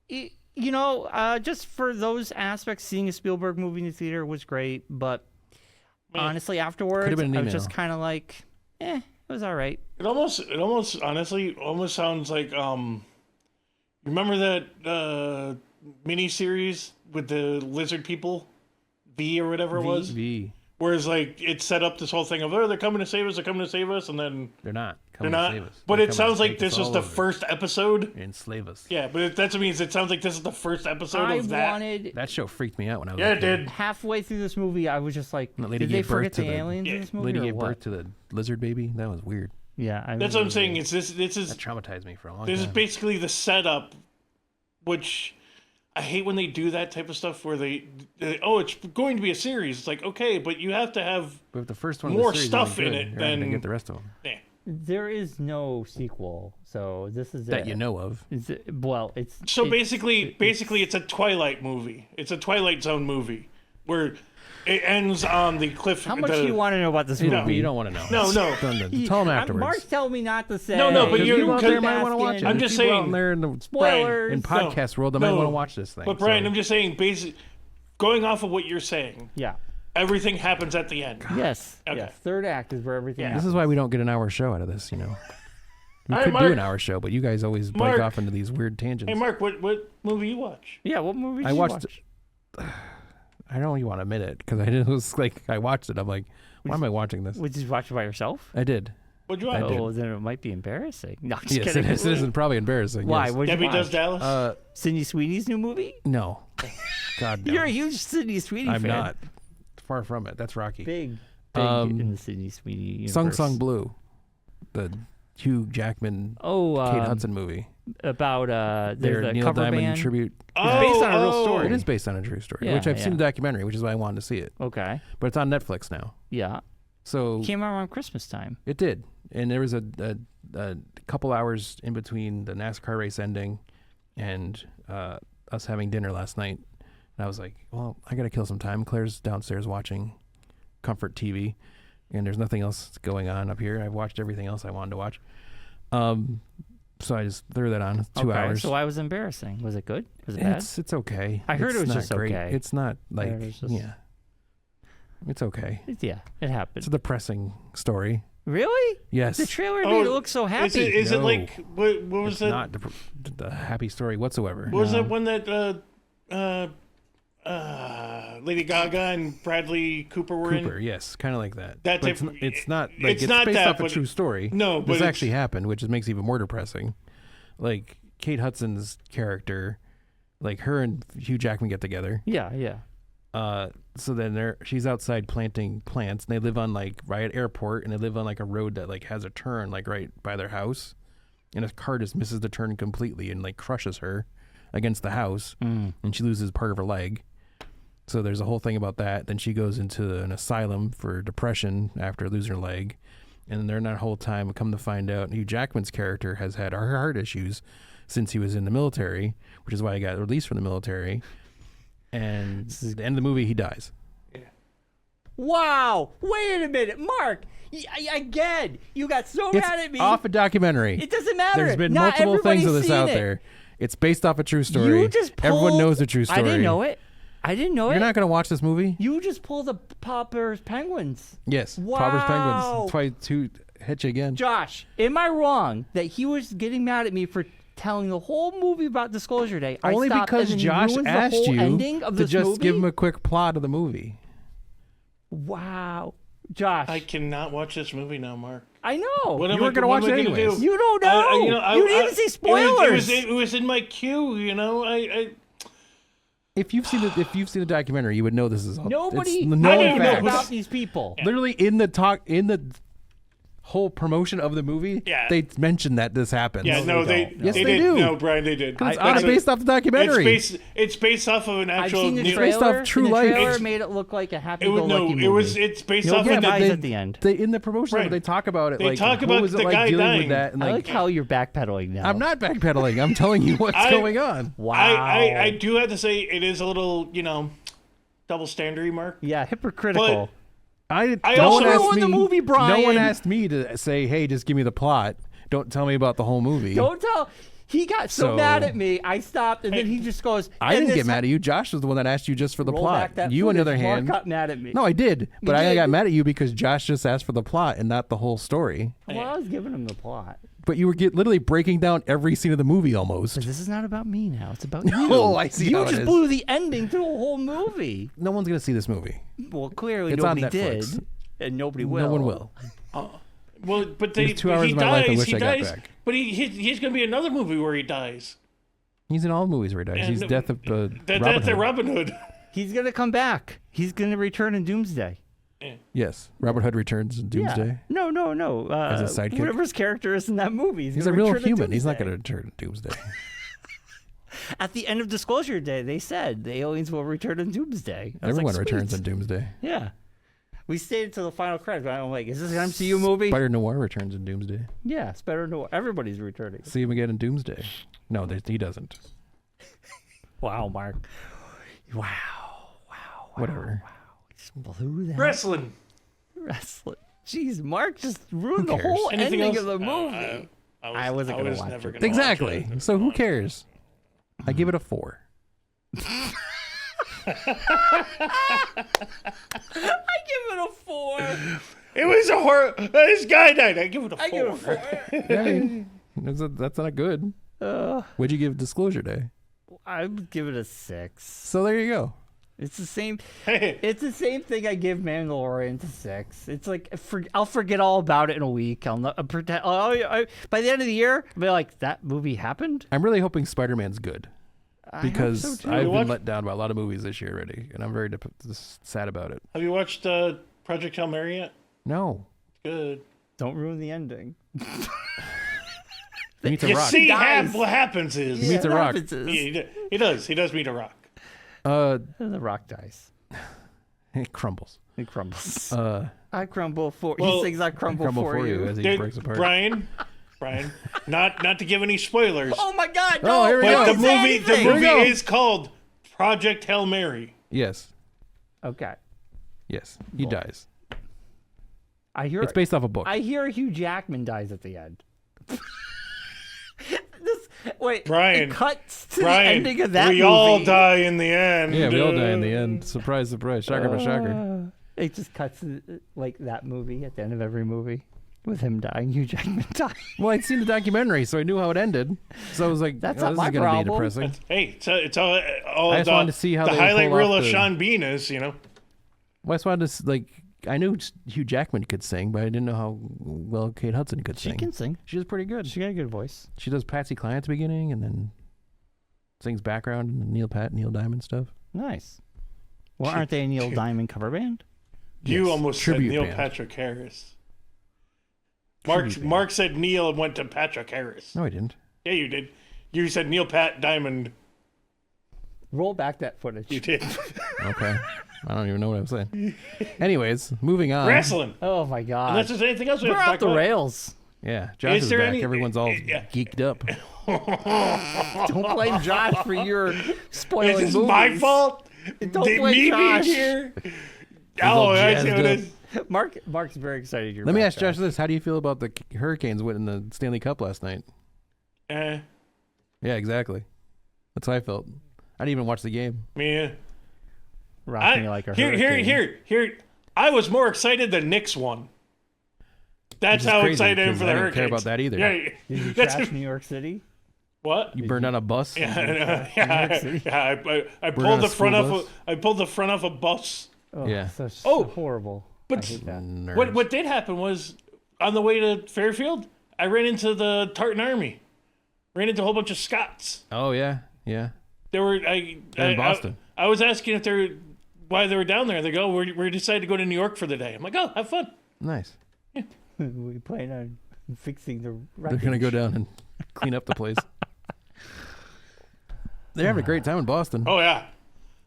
But just for those aspects, seeing a Spielberg movie in the theater was great. But honestly, afterwards, I was just kind of like, it was all right. It almost honestly sounds like remember that mini series with the lizard people, V or whatever it was. V. Whereas like it set up this whole thing of they're coming to save us, and then They're not they're coming not. to save us. But They're it coming sounds to like take this us was all the over first episode. and enslave us. Yeah, but that's what it means. It sounds like this is the first episode I of that. wanted That show freaked me out when I was Yeah, a it kid. did. halfway through this movie. I was just like, The lady did they gave birth forget to the the- aliens in Yeah. this movie Lady or gave what? birth to the lizard baby. That was weird. Yeah, That's what I'm saying. It's this is That traumatized me for a long this is time. basically the setup, which I hate when they do that type of stuff where they it's going to be a series. It's like, okay, but you have to have But if the first one, more of the series stuff isn't in good, it you're not gonna than- get the rest of them There is no sequel, so this is that it. you know of. Well, it's so it- basically it's a Twilight movie. It's a Twilight Zone movie where it ends on the cliff. How much do you want to know about this movie? But you don't want to know. No. Tell them afterwards. Mark's telling me not to say. No, but you- People out there because- might want to watch it. I'm There's just people out saying- there in the Spoilers. in podcast world that might No. want to watch this thing. But Brian, so- I'm just saying, going off of what you're saying, Yeah. everything happens at the end. Yes. Okay. Yes. Third act is where everything. Yeah. This happens. is why we don't get an hour show out of this. We All right, could do Mark. an hour show, but you guys always break Mark. off into these weird tangents. Hey, Mark, what movie you watch? Yeah. What movie? Did I you watched. watch? I don't even want to admit it because I was like, I watched it. I'm like, why am I watching this? Did you watch it by yourself? I did. What'd you I watch? did. Oh, then it might be embarrassing. No, just Yes, kidding. it is. It is probably embarrassing. Why? Yes. What'd you Debbie watch? Does Dallas? Sydney Sweeney's new movie? No. God, no. You're a huge Sydney Sweeney I'm fan. not. Far from it. That's Rocky. Big in the Sydney Sweeney universe. Sung Sung Blue, the Hugh Jackman, Oh, Kate Hudson movie. about Their the Neil cover Diamond band. tribute. Oh, based on a real story. It is based on a true story, Yeah, which I've seen yeah. the documentary, which is why I wanted to see it. Okay. But it's on Netflix now. Yeah. So Came out around Christmas time. it did, and there was a couple hours in between the NASCAR race ending and us having dinner last night. And I was like, well, I got to kill some time. Claire's downstairs watching Comfort TV, and there's nothing else going on up here. I've watched everything else I wanted to watch. So I just threw that on. It's 2 Okay, hours. So why was it embarrassing? Was it good? Was it bad? It's okay. I heard It's it was not just great. okay. It's not like it was just- yeah. It's okay. Yeah, it happened. It's a depressing story. Really? Yes. The trailer Oh, made it look so happy. Is it No. like what was It's that? not the happy story whatsoever. What was that one that Lady Gaga and Bradley Cooper were Cooper, in? yes, kind of like that. That But type- it's not like it's it's not based that, off a but true story. No, but this it's- actually happened, which makes it even more depressing. Like Kate Hudson's character, like her and Hugh Jackman get together. Yeah, yeah. So then she's outside planting plants, and they live on like right at airport, and they live on like a road that like has a turn like right by their house, and a car just misses the turn completely and like crushes her against the house, and she loses part of her leg. So there's a whole thing about that. Then she goes into an asylum for depression after losing her leg, and during that whole time, come to find out, Hugh Jackman's character has had heart issues since he was in the military, which is why he got released from the military. And at the end of the movie, he dies. Wow! Wait a minute, Mark. Again, you got so It's mad at me. off a documentary. It doesn't matter. There's been Not multiple things of everybody's this out seen it. there. It's based off a true story. You just Everyone pulled- knows the true story. I didn't know it. I didn't know You're it. not going to watch this movie? You just pulled the Popper's Penguins. Yes. Wow. Pauper's Penguins. That's why to hit you again. Josh, am I wrong that he was getting mad at me for telling the whole movie about Disclosure Day? I Only stopped, because and then he Josh ruins the asked whole you ending of to this just movie? give him a quick plot of the movie. Wow. Josh, I cannot watch this movie now, Mark. I know. What am were I gonna what watch am I it gonna anyways. do? You don't know. You didn't even see spoilers. It was in my queue. You know, I If you've seen the documentary, you would know this is all. Nobody it's knows known know facts. about these people. Literally in the whole promotion of the movie, Yeah. they mentioned that this happened. yeah, no, they Yes, they did. do. No, Brian, they did. It's based off the documentary. It's based off of an I've actual. seen the new- based trailer. off true and the life. trailer It's- made it look like a It was happy-go-lucky movie. It's based You know, off yeah, of but an, dies at the end. In the promotion, Right. they talk about it. They like, talk what about was it the like guy dealing dying. with that? And I like how you're backpedaling now. I'm not backpedaling. I'm telling you what's going on. Wow. I do have to say it is a little double standard, Mark. Yeah, hypocritical. I no also one asked ruined me, the movie, No one Brian. asked me to say, "Hey, just give me the plot. Don't tell me about the whole movie." Don't tell. He got so mad at me, I stopped, and then he just goes. I didn't get mad at you. Josh was the one that asked you just for the roll plot. back that You, on the footage. other hand, Mark got mad at me. No, I did, but I did. got mad at you because Josh just asked for the plot and not the whole story. Well, I was giving him the plot. But you were literally breaking down every scene of the movie almost. But this is not about me now. It's about you. Oh, I see You how it just is. blew the ending to the whole movie. No one's gonna see this movie. Well, clearly It's on nobody Netflix. did, and nobody will. No one will. Well, but It was 2 hours he of my life I dies. wish He I got dies. back. But he's going to be another movie where he dies. He's in all the movies where he dies. And He's Death of Robin That's Hood. Robin Hood. He's gonna come back. He's gonna return in Doomsday. Yes, Robin Hood returns in Doomsday. Yeah. No. As a sidekick? Whatever his character is in that movie, He's a gonna real return in human. He's not Doomsday. going to return to Doomsday. At the end of Disclosure Day, they said the aliens will return in Doomsday. I was Everyone like, returns sweet. in Doomsday. Yeah. We stayed until the final credits. But I'm like, is this an MCU movie? Spider Noir returns in Doomsday. Yeah, Spider-Man. Everybody's returning. See him again in Doomsday. No, he doesn't. Wow, Mark. Wow. Whatever. Just blew that. Wrestling. Jeez, Mark just ruined the cares? whole Anything ending else? of the movie. I wasn't gonna watch never it. gonna Exactly. watch it. So who cares? I give it a 4. I give it a 4. It was a horror. This guy died. I give it a 4. I give it a 4. I mean, that's not good. What'd you give Disclosure Day? I would give it a 6. So there you go. It's the same. Hey. It's the same thing I give Mandalorian to 6. It's like I'll forget all about it in a week. I'll not pretend. By the end of the year, I'll be like, that movie happened. I'm really hoping Spider-Man's good because I hope so too. I've What? been let down by a lot of movies this year already, and I'm very sad about it. Have you watched Project Hail Mary yet? No. Good. Don't ruin the ending. He meets a You rock. see, dies. what happens is meets a rock. he does. He does meet a rock. The rock dies. It crumbles. It crumbles. Uh, I crumble for. Well, he sings, "I crumble, for you." as he Dude, breaks apart. Brian, not to give any spoilers, Oh my God! Oh, No, here we but go. the don't say movie anything. Here we go. is called Project Hail Mary. Yes. Okay. Yes. He dies. I hear. It's based off a book. I hear Hugh Jackman dies at the end. Wait, Brian, it cuts to Brian, the ending of that we movie. all die in the end. Yeah, we all die in the end. Surprise, surprise. Shocker, but shocker. It just cuts to, like that movie at the end of every movie with him dying, Hugh Jackman dying. Well, I'd seen the documentary, so I knew how it ended. So I was like, That's oh, not this my is going to be problem. depressing. Hey, it's all I just wanted to see how the they highlight pull reel off of the- Sean Bean is, Well, I just wanted to, I knew Hugh Jackman could sing, but I didn't know how well Kate Hudson could She sing. can sing. She was pretty good. She got a good voice. She does Patsy Cline at the beginning and then sings background and Neil Diamond stuff. Nice. Well, aren't they a Neil Diamond cover band? You Yes, almost said tribute Neil band. Patrick Harris. Tribute band. Mark said Neil and went to Patrick Harris. No, I didn't. Yeah, you did. You said Neil Pat Diamond. Roll back that footage. You did. Okay. I don't even know what I'm saying. Anyways, moving on. Wrestling. Oh my God. Unless there's anything else we We're have to off talk the about. rails. Yeah, Josh is there back. any- Everyone's all yeah. geeked up. Don't blame Josh for your spoiling Is this movies. my fault? Don't Did blame me Josh. being here? all Oh, I see jazzed what it up. is. Mark's very excited. You're Let me back, ask Josh this. How do you feel about the Hurricanes winning the Stanley Cup last night? Eh, Yeah, exactly. That's how I felt. I didn't even watch the game. me. Rock me like a hurricane. Here. I was more excited than Knicks won. That's Which is how crazy, excited I am 'cause for the I didn't Hurricanes. care about that either. Yeah, Did you that's trash New York City? what? You burned on a bus? Yeah, New York yeah. City. I Burned pulled on the a front school off. bus? I pulled the front off a bus. Oh, Yeah. So Oh, horrible. but I hate that. Nerds. What did happen was on the way to Fairfield, I ran into the Tartan Army. Ran into a whole bunch of Scots. Oh, yeah. Yeah. They were They're in Boston. I was asking if they're why they were down there. They go, we decided to go to New York for the day. I'm like, oh, have fun. Nice. We plan on fixing the. They're going to go down and clean up the place. They're having a great time in Boston. Oh yeah,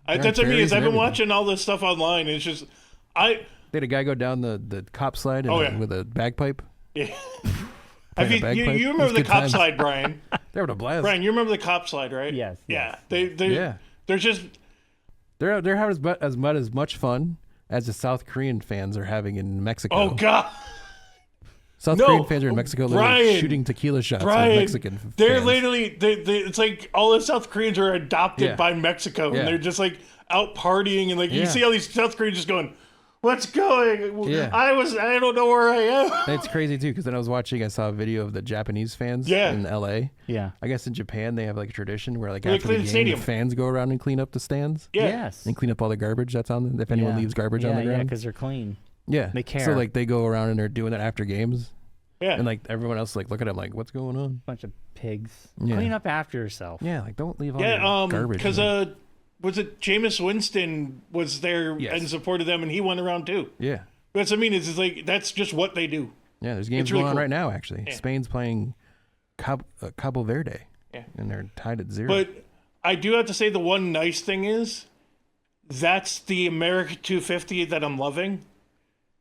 They're that's on what I mean. ferries Is I've and been everything. watching all this stuff online. It's just They had a guy go down the cop slide Oh, yeah. with a bagpipe. yeah. Playing a You bagpipe. It was remember the good cop times. slide, Brian? They're having a blast. Brian, you remember the cop slide, right? Yes, Yeah. yes, Yeah. They're just They're having as much fun as the South Korean fans are having in Mexico. oh god. South No, Korean fans are in Mexico literally Brian, shooting tequila shots with Brian, Mexican they're fans. literally, it's like all the South Koreans are adopted Yeah. by Mexico, Yeah. and they're just like out partying, and like you Yeah. see all these South Koreans just going, "What's going? Yeah. I don't know where I am." And it's crazy too, because then I saw a video of the Japanese fans Yeah. in LA. Yeah. I guess in Japan they have like a tradition where like They after the clean game, the stadium. the fans go around and clean up the stands Yeah. Yes. and clean up all the garbage that's on them. If anyone leaves garbage on the Yeah, ground, because they're clean. yeah, they care. So like they go around and they're doing that after games, Yeah. and like everyone else like look at them like, what's going on? Bunch of pigs. Yeah. Clean up after yourself. Yeah, like don't leave all Yeah, your garbage. because was it Jameis Winston was there Yes. and supported them, and he went around too. yeah, That's what I mean. It's like that's just what they do. yeah. There's games It's really going on cool. right now. Actually, Yeah. Spain's playing Cabo Verde, Yeah. and they're tied at 0. But I do have to say the one nice thing is that's the America 250 that I'm loving.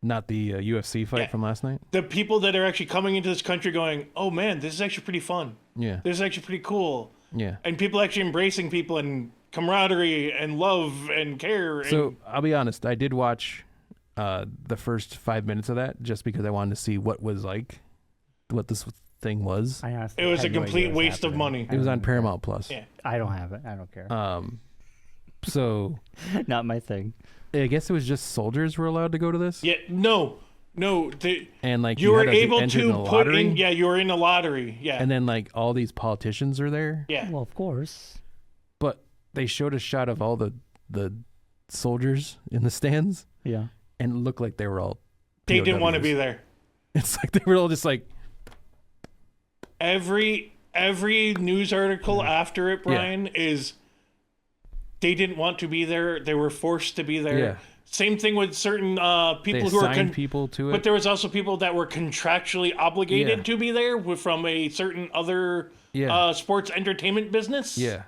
Not the UFC fight Yeah. from last night. The people that are actually coming into this country going, "Oh man, this is actually pretty fun. Yeah, This is actually pretty cool," yeah. and people actually embracing people and camaraderie and love and care. So I'll be honest, I did watch the first 5 minutes of that just because I wanted to see what this thing was. I honestly it was a had no idea complete what was waste of happening. money. It was on Paramount Plus. Yeah. I don't have it. I don't care. So Not my thing. I guess it was just soldiers were allowed to go to this. Yeah, no. And like You were had to able enter in to the put lottery, in. Yeah, you were in a lottery. Yeah, and then like all these politicians are there. yeah. Well, of course. But they showed a shot of all the soldiers in the stands, Yeah. and it looked like they were all. They didn't want to POWs. be there. It's like they were all just like. Every news article after it, Brian, is they didn't want to be there. They were forced to be there. Yeah. Same thing with certain They people who are assigned people to it. but there was also people that were contractually obligated Yeah. to be there from a certain other Yeah. sports entertainment business. yeah.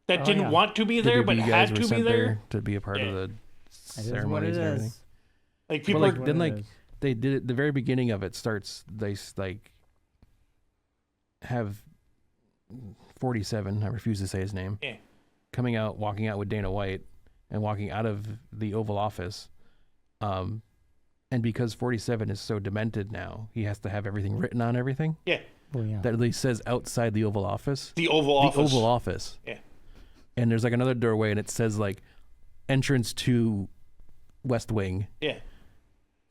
that didn't yeah. want to be there but WWE guys had were to be sent there. to be a part Yeah. of the It is what ceremonies it and everything. is. Like But people like are, then What it like is. they did it. The very beginning of it starts. They like have 47. I refuse to say his name. Yeah. Coming out, walking out with Dana White, and walking out of the Oval Office. And because 47 is so demented now, he has to have everything written on everything yeah, Well, yeah. that at least says outside the Oval Office. the Oval Office. The Oval Office. Yeah. And there's like another doorway, and it says like entrance to West Wing. Yeah.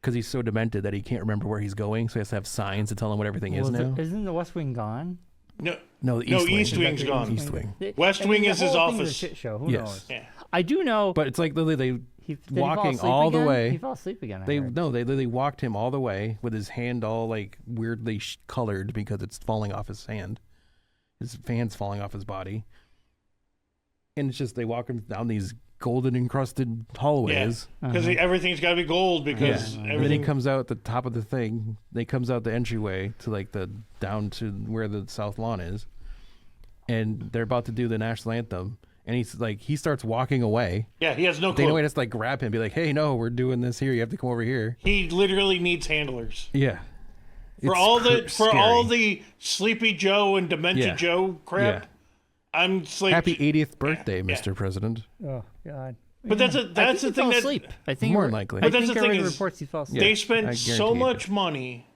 Because he's so demented that he can't remember where he's going, so he has to have signs to tell him what everything is Well, now. Isn't the West Wing gone? No, No, the no, East Wing. East Wing's the gone. East Wing. West I mean, Wing the is his whole thing's a office. shit show. Who Yes. knows? Yeah. I do know. But it's like literally did he fall walking asleep all the again? way. He fell asleep again. I they heard. literally walked him all the way with his hand all like weirdly colored because it's falling off his hand. His hand's falling off his body. And it's just they walk him down these golden encrusted hallways. Because everything's got to be gold because And then he everything. comes out at the top of the thing. They comes out the entryway to like the down to where the south lawn is, and they're about to do the national anthem. And he's like, he starts walking away. Yeah, he has no They know clue. he has to like grab him, be like, "Hey, no, we're doing this here. You have to come over here." He literally needs handlers. Yeah. For It's all the scary. all the Sleepy Joe and Dementia Yeah. Joe crap, Yeah. I'm just like Happy 80th birthday, Mr. President. Oh God. But that's I the think he thing fell that asleep. I think More than likely. I But that's think the I thing read is- reports he fell asleep. they I spent so guarantee it. much money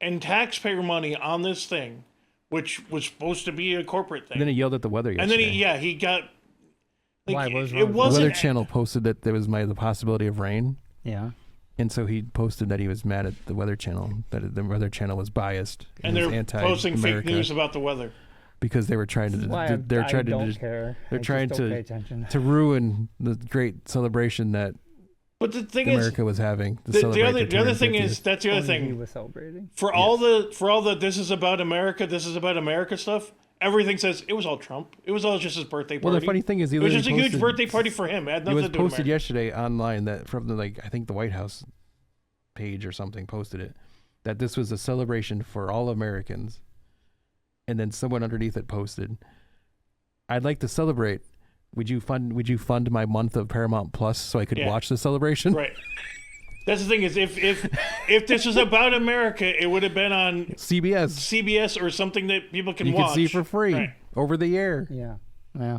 and taxpayer money on this thing, which was supposed to be a corporate thing. And then he yelled at the weather And then yesterday. he got. Like, Why? What was wrong it with The wasn't. Weather Channel posted that there was the possibility of rain. Yeah. And so he posted that he was mad at the Weather Channel, that the Weather Channel was biased And was they're posting fake anti-America news about the weather. because they were trying to. Why They're I trying don't to. care. they're I trying just don't to- pay attention. To ruin the great celebration that But the thing is, America was having. To the celebrate other thing 250th. is that's the other Only he thing. was celebrating. For all the this is about America stuff. Everything says it was all Trump. It was all just his birthday party. Well, the funny thing is, he it was just a literally huge posted- birthday party for him. It had It nothing was to do with posted America. yesterday online that from the I think the White House page or something posted it that this was a celebration for all Americans, and then someone underneath it posted, "I'd like to celebrate. Would you fund my month of Paramount Plus so I could Yeah. watch the celebration?" Right. That's the thing is if this was about America, it would have been on CBS. CBS or something that people can You watch. could see for free Right. over the air, Yeah. Yeah.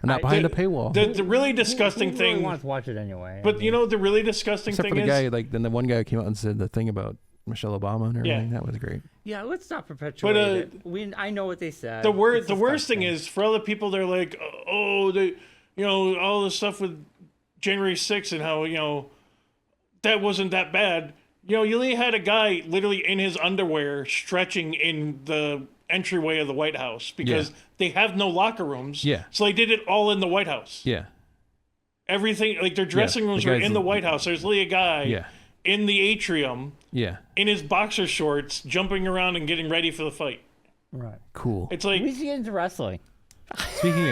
not behind a paywall. The really disgusting Who thing. really wants to watch it anyway? But you know the really disgusting Except thing for the is guy, then the one guy came out and said the thing about Michelle Obama and everything. That was great. Yeah, let's not perpetuate it. I know what they said. The worst thing is for all the people they're like, all the stuff with January 6th and how that wasn't that bad. You only had a guy literally in his underwear stretching in the entryway of the White House because they have no locker rooms. Yeah. So they did it all in the White House. Yeah. Everything, like their dressing rooms were in the White House. There's literally a guy in the atrium in his boxer shorts jumping around and getting ready for the fight. Right. Cool. It's like... We should get into wrestling.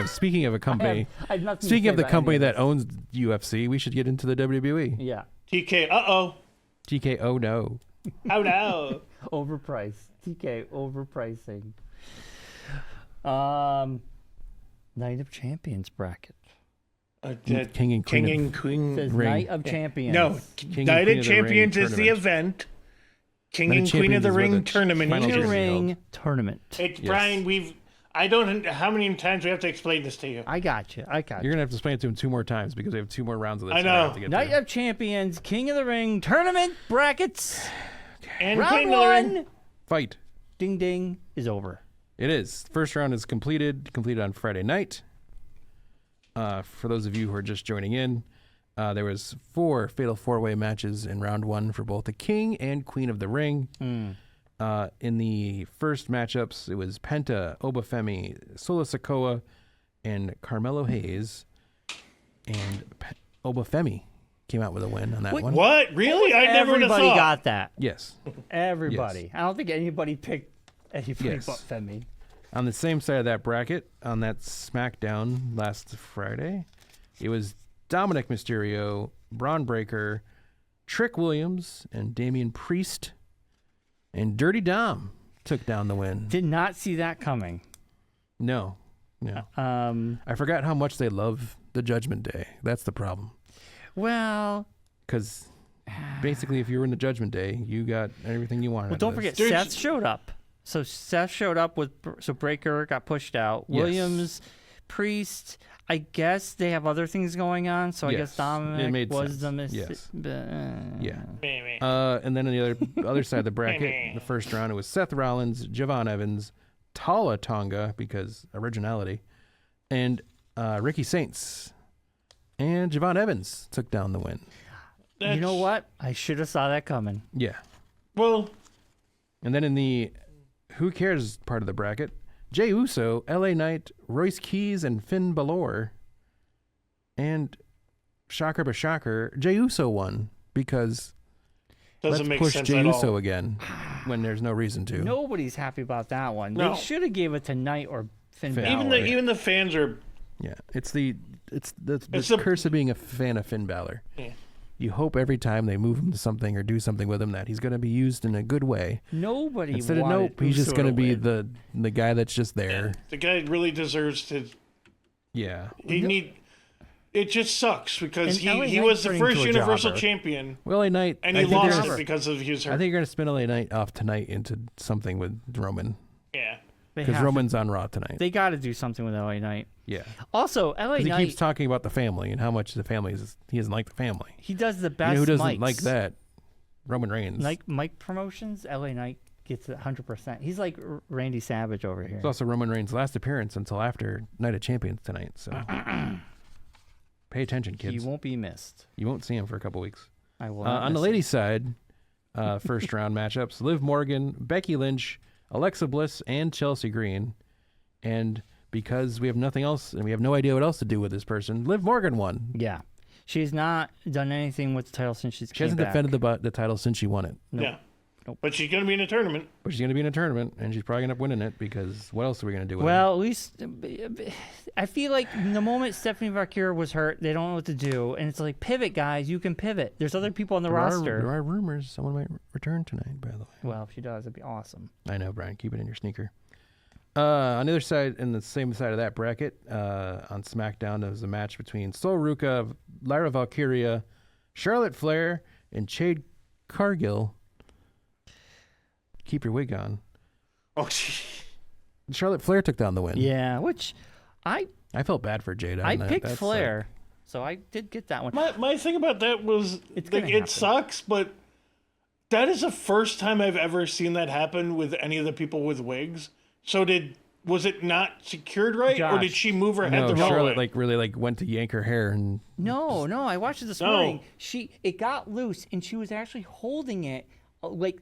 Speaking of a company, speaking of the company that owns UFC, we should get into the WWE. Yeah. TK, TK, oh no. Oh no. Overpriced. TK, overpricing. Night of Champions bracket. King and Queen Says ring. Night of Champions. No, Night of Champions is the event. King and Queen of the Ring tournament. King of the Ring tournament. It's Brian. How many times do we have to explain this to you? I got you. You're gonna have to explain it to him 2 more times because we have 2 more rounds of this. I know. Night of Champions, King of the Ring tournament brackets. And Round King of the Ring. 1. Fight. Ding ding is over. It is. First round is completed on Friday night. For those of you who are just joining in, there was 4 fatal 4-way matches in round 1 for both the King and Queen of the Ring. In the first matchups, it was Penta, Obafemi, Sola Sikoa, and Carmelo Hayes. And Obafemi came out with a win on that one. What? Really? I never would have Everybody thought. got that. Yes. Everybody. Yes. I don't think anybody picked anybody but Femi. On the same side of that bracket, on that SmackDown last Friday, it was Dominic Mysterio, Braun Breaker, Trick Williams, and Damian Priest. And Dirty Dom took down the win. Did not see that coming. No. I forgot how much they love the Judgment Day. That's the problem. Well, because basically, if you were in the Judgment Day, you got everything you wanted. Well, don't forget, Seth showed up. So Seth showed up so Breaker got pushed out. Yes. Williams, Priest. I guess they have other things going on. So I guess Dominic was the Yes. Yeah. And then on the other side of the bracket, the first round, it was Seth Rollins, Javon Evans, Tala Tonga, because originality, and Ricky Saints. And Javon Evans took down the win. You know what? I should have saw that coming. Yeah. Well. And then in the Who Cares part of the bracket, Jey Uso, LA Knight, Royce Keys, and Finn Balor. And shocker but shocker, Jey Uso won because doesn't make push sense Jey at Uso all. again when there's no reason to. Nobody's happy about that one. No. They should have gave it to Knight or Finn Balor. Even the fans are. Yeah, it's the curse of being a fan of Finn Balor. Yeah. You hope every time they move him to something or do something with him that he's going to be used in a good way. Nobody Instead of wanted he's just Uso going to be win. the guy that's just there. Yeah. The guy really deserves to. Yeah. It just sucks because And he was the first Universal Champion. Well, LA Knight, and he lost it because of his hurt. I think you're going to spin LA Knight off tonight into something with Roman. Yeah. Because Roman's on Raw tonight. They got to do something with LA Knight. Yeah. Also, LA Knight. He keeps talking about the family and how much the family is. He doesn't like the family. He does the best. You know who doesn't mics. like that? Roman Reigns. Like Mike promotions, LA Knight gets it 100%. He's like Randy Savage over here. It's also Roman Reigns' last appearance until after Night of Champions tonight. So pay attention, kids. He won't be missed. You won't see him for a couple weeks. I will. On the ladies' side, first round matchups: Liv Morgan, Becky Lynch, Alexa Bliss, and Chelsea Green. And because we have nothing else and we have no idea what else to do with this person, Liv Morgan won. Yeah. She's not done anything with the title since she hasn't defended the title since she won it. Nope. Yeah. Nope. But she's going to be in a tournament. But she's going to be in a tournament, and she's probably going to end up winning it because what else are we going to do with Well, at least I feel like the moment Stephanie Valkyrie was hurt, they don't know what to do. And it's like, pivot, guys. You can pivot. There's other people on the roster. There are rumors someone might return tonight, by the way. Well, if she does, it'd be awesome. I know, Brian. Keep it in your sneaker. On the other side, in the same side of that bracket, on SmackDown, there was a match between Sol Ruka, Lyra Valkyria, Charlotte Flair, and Jade Cargill. Keep your wig on. Oh, Charlotte Flair took down the win. Yeah, which I felt bad for Jade. I picked Flair, so I did get that one. My thing about that was it sucks, but That is the first time I've ever seen that happen with any of the people with wigs. So was it not secured right, or did Josh. she move her head No, the wrong Charlotte way? really went to yank her hair and No, I watched it this No. morning. It got loose, and she was actually holding it like.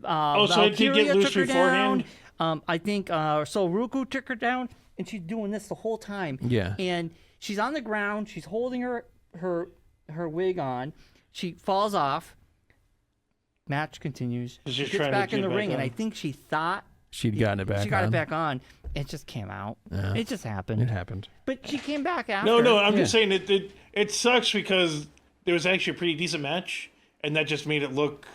So it did get Valkyria loose took her beforehand? down. I think so. Ruku took her down, and she's doing this the whole time. Yeah. And she's on the ground. She's holding her wig on. She falls off. Match continues. She's She just gets trying to back in get the back ring, and on. I think she thought she'd gotten it back she got on. it back on. It just came out. Yeah. It just happened. It happened. But she came back after. No, I'm just saying it sucks because there was actually a pretty decent match, and that just made it look.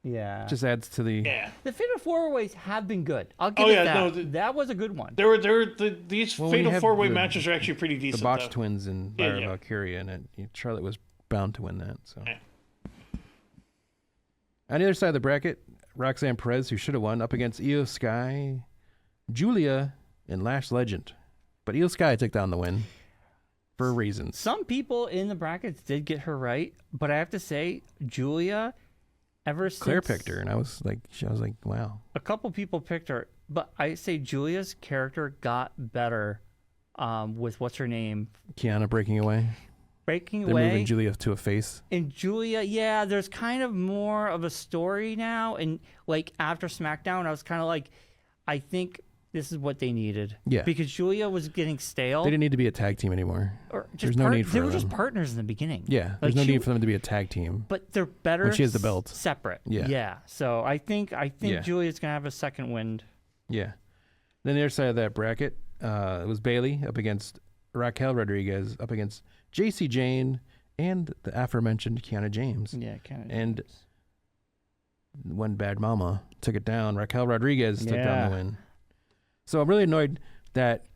Yeah. Just adds to the... Yeah. The Fatal 4-Ways have been good. I'll give Oh, it yeah, that. no, That was a good one. These Well, when you Fatal have 4-Way the- matches are actually pretty The decent. Botch though. twins and Yeah, Lyra yeah. Valkyria, and Charlotte was bound to win that. So Yeah. on the other side of the bracket, Roxanne Perez, who should have won, up against Io Sky, Julia, and Lash Legend. But Io Sky took down the win for reasons. Some people in the brackets did get her right, but I have to say, Julia, ever since Claire picked her, and I was like, wow. a couple people picked her, but I say Julia's character got better with what's her name Kiana breaking away. breaking They're away. moving Julia to a face. And Julia, yeah, there's kind of more of a story now. And like after SmackDown, I was kind of like, I think this is what they needed. Yeah. Because Julia was getting stale. They didn't need to be a tag team anymore. Or just There's no need for They were just them. partners in the beginning. Yeah, Like, there's no she- need for them to be a tag team. But they're better When she has the belt. separate. Yeah. Yeah. So I think Yeah. Julia's gonna have a second wind. Yeah. Then the other side of that bracket, it was Bailey up against Raquel Rodriguez, up against JC Jane, and the aforementioned Kiana James. Yeah, kind of. And when Bad Mama took it down, Raquel Rodriguez took down Yeah. the win. So I'm really annoyed that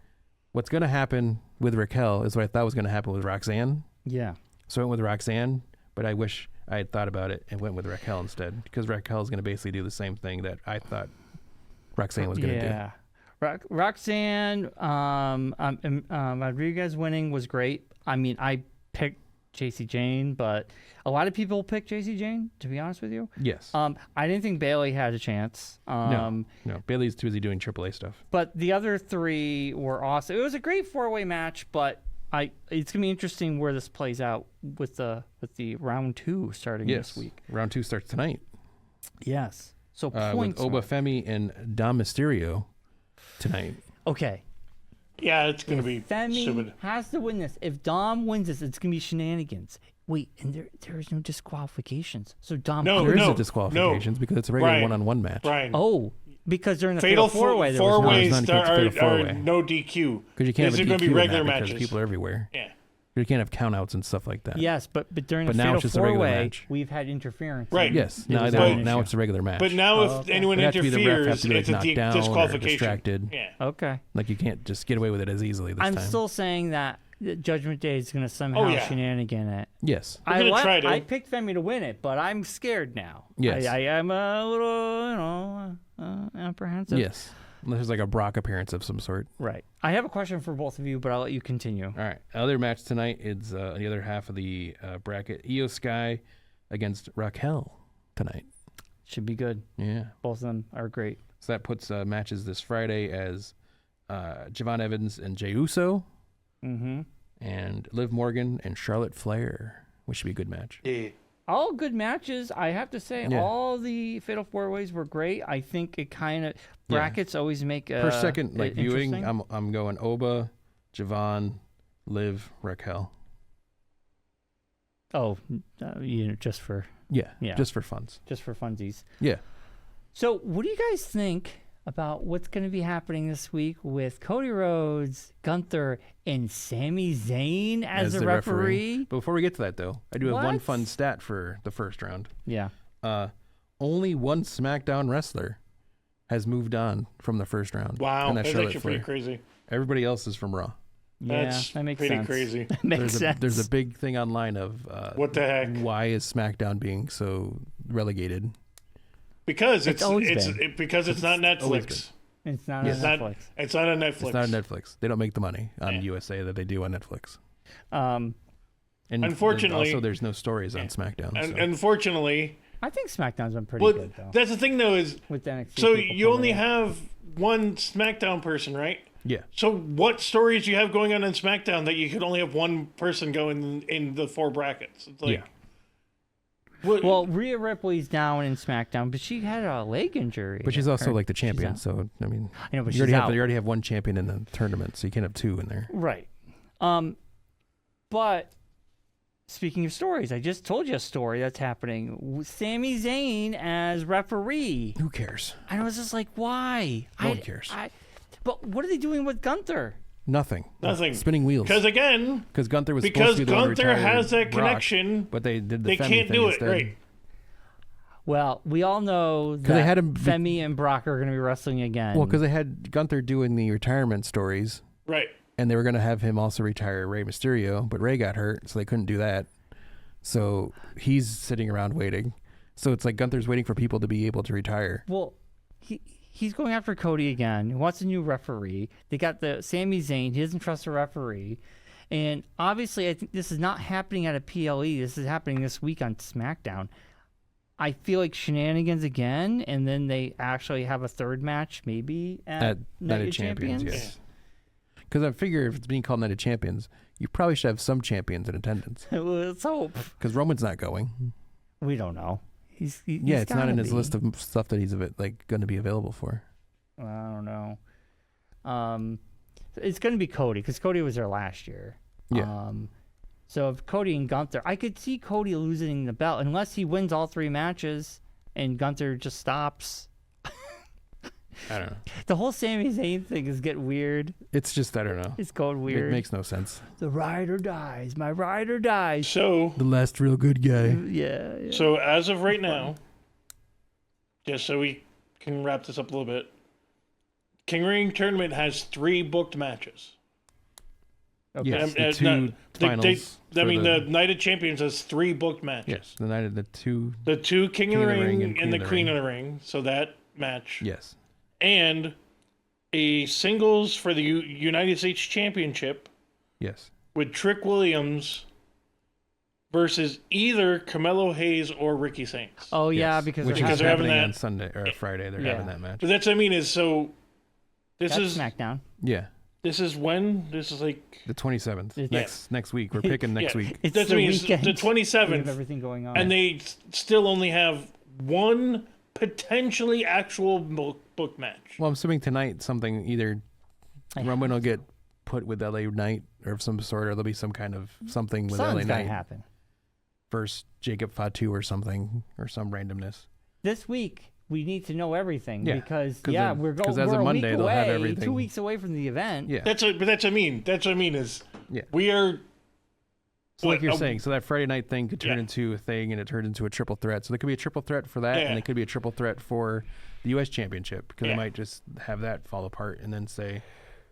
what's going to happen with Raquel is what I thought was going to happen with Roxanne. Yeah. So I went with Roxanne, but I wish I had thought about it and went with Raquel instead, because Raquel is going to basically do the same thing that I thought Roxanne was going to do. Yeah. Roxanne Rodriguez winning was great. I mean, I picked JC Jane, but a lot of people picked JC Jane, to be honest with you. Yes. I didn't think Bailey had a chance. No. Bailey's too busy doing AAA stuff. But the other three were awesome. It was a great four-way match, but it's gonna be interesting where this plays out with the round 2 starting this week. Round 2 starts tonight. Yes. So With points. Oba Femi and Dom Mysterio tonight. Okay. Yeah, it's going to be Femi stupid. has to win this. If Dom wins this, it's gonna be shenanigans. Wait, and there is no disqualifications. So Dom. No, There is no, a disqualifications because it's a regular Brian. one-on-one match. Brian. Oh, because during the Fatal fatal four-way, there was No, four-ways it's not are, a fatal are four-way. no DQ. Because you can't These have a are going to DQ be in regular that because matches. people are everywhere. Yeah. You can't have countouts and stuff like that. Yes, but during But the now fatal it's just a regular four-way, match. we've had interference. Right. Yes. It Now, was now, an now issue. it's a regular match. But now if okay. anyone It has to be the ref, interferes, has to be like it's a knocked down or disqualification. distracted. Yeah. Okay. Like you can't just get away with it as easily this I'm time. still saying that Judgment Day is going to somehow yeah. shenanigan it. Yes. We're gonna try to. I picked Femi to win it, but I'm scared now. Yes. I am a little, apprehensive. Yes. Unless there's like a Brock appearance of some sort. Right. I have a question for both of you, but I'll let you continue. All right. Other match tonight is the other half of the bracket. Io Sky against Raquel tonight. Should be good. Yeah. Both of them are great. So that puts matches this Friday as Javon Evans and Jey Uso Mm-hmm. and Liv Morgan and Charlotte Flair, which should be a good match. Yeah. All good matches. I have to say, Yeah. all the Fatal Four-Ways were great. I think it kind of brackets always make Per second like viewing, interesting. I'm going Oba, Javon, Liv, Raquel. Oh, just for Yeah. Yeah. Just for funds. funsies. Yeah. So, what do you guys think about what's going to be happening this week with Cody Rhodes, Gunther, and Sami Zayn as a the referee? But before we get to that, though, I do have one What? fun stat for the first round. Yeah. Only one SmackDown wrestler has moved on from the first round. Wow. and That's Charlotte actually pretty Flair. crazy. Everybody else is from Raw. Yeah, That's that makes pretty sense. crazy. That makes sense. There's a big thing online of What the heck? why is SmackDown being so relegated? Because It's it's always it's been. because it's not always Netflix. It's not Yes. on Netflix. It's not on Netflix. It's not on Netflix. They don't make the money on Yeah. USA that they do on Netflix. Um, And Unfortunately- also there's no stories on SmackDown. And so. unfortunately, I think SmackDown's been pretty Well, good though. that's the thing though is With NXT so people you coming only in. have one SmackDown person, right? Yeah. So what stories do you have going on in SmackDown that you could only have one person going in the 4 brackets? It's like, Yeah. what, Well, Rhea Ripley's down in SmackDown, but she had a leg injury. But she's also Or- like the she's champion, out. so I mean, I know, but you she's out. already have one champion in the tournament, so you can't have 2 in there. Right. But speaking of stories, I just told you a story that's happening. Sami Zayn as referee. Who cares? I was just like, why? No one cares. But what are they doing with Gunther? Nothing. Nothing. Spinning wheels. because again, Because Gunther was because supposed to be the one to Gunther retire has that Brock, connection, but they did the they Femi can't thing do it, instead. right? Well, we all know that they had him be- Femi and Brock are going to be wrestling again. Well, because they had Gunther doing the retirement stories, Right. and they were going to have him also retire Rey Mysterio, but Rey got hurt, so they couldn't do that. So he's sitting around waiting. So it's like Gunther's waiting for people to be able to retire. Well, he's going after Cody again. He wants a new referee. They got the Sami Zayn. He doesn't trust the referee. And obviously, I think this is not happening at a PLE. This is happening this week on SmackDown. I feel like shenanigans again, and then they actually have a third match, maybe at Night of Champions, yes. Because I figure if it's being called Night of Champions, you probably should have some champions in attendance. Let's hope. Because Roman's not going. We don't know. He's It's not in his gotta list be. of stuff that he's going to be available for. I don't know. It's going to be Cody because Cody was there last year. Yeah. So if Cody and Gunther, I could see Cody losing the belt unless he wins all 3 matches and Gunther just stops. I don't know. The whole Sami Zayn thing is getting weird. It's just, I don't know. It's going It weird. makes no sense. The rider dies. My rider dies. So The last real good guy. Yeah. so as of right now, just so we can wrap this up a little bit, King Ring Tournament has 3 booked matches. Okay. Yes, the And, 2 no, finals. I for mean, the Night of Champions has 3 booked matches. Yes, the night of the 2. The 2 King of the Ring and the Queen Ring. of the Ring. So that match. Yes. And a singles for the United States Championship Yes. with Trick Williams versus either Carmelo Hayes or Ricky Saints. Oh, yeah, Yes. because Which they're is they're having happening that- on Sunday or Friday. They're Yeah. having that match. But that's what I mean is so. This that's is SmackDown. Yeah, this is when this is like the 27th. Yeah. Next week. We're picking next week. It's that's the what I mean. It's weekend. the We have 27th, everything going on. and they still only have one potentially actual book match. Well, I'm assuming tonight something either I- Roman will get put with LA Knight or of some sort, or there'll be some kind of something with Something's LA gonna Knight happen. versus Jacob Fatu or something or some randomness. This week we need to know everything Yeah, because 'cause yeah, then- we're 'cause going. as We're of a Monday, week they'll have away, everything. 2 weeks away from the event. Yeah. That's what I mean. That's what I mean is Yeah. we are. So like you're what, saying, so that Friday night thing could turn Yeah. into a thing, and it turned into a triple threat. So there could be a triple threat for that, Yeah. and it could be a triple threat for the U.S. Championship because Yeah. they might just have that fall apart and then say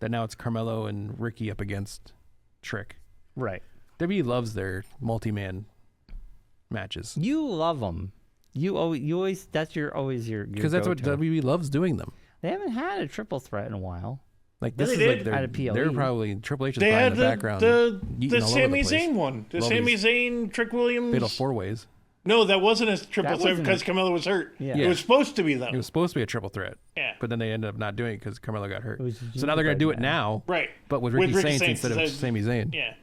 that now it's Carmelo and Ricky up against Trick. Right. WWE loves their multi-man matches You love them. You always. That's always your. because that's what go-to. WWE loves doing them. They haven't had a triple threat in a while. Like Yeah, this they is did. like At a PLE. they're probably Triple H is They probably had in the background. the yeeting all over Sami the place. Zayn one. The Well, Sami these Zayn Trick Williams. Fatal 4-ways. No, that wasn't a triple That threat wasn't because a- Carmelo was hurt. Yeah. Yeah. It was supposed to be though. It was supposed to be a triple threat, Yeah. but then they ended up not doing it because Carmelo got hurt. It was So now they're going to do it Gingerbread Man. now, Right. but with With Ricky Ricky Saints Saints instead of instead- Sami Zayn. Yeah.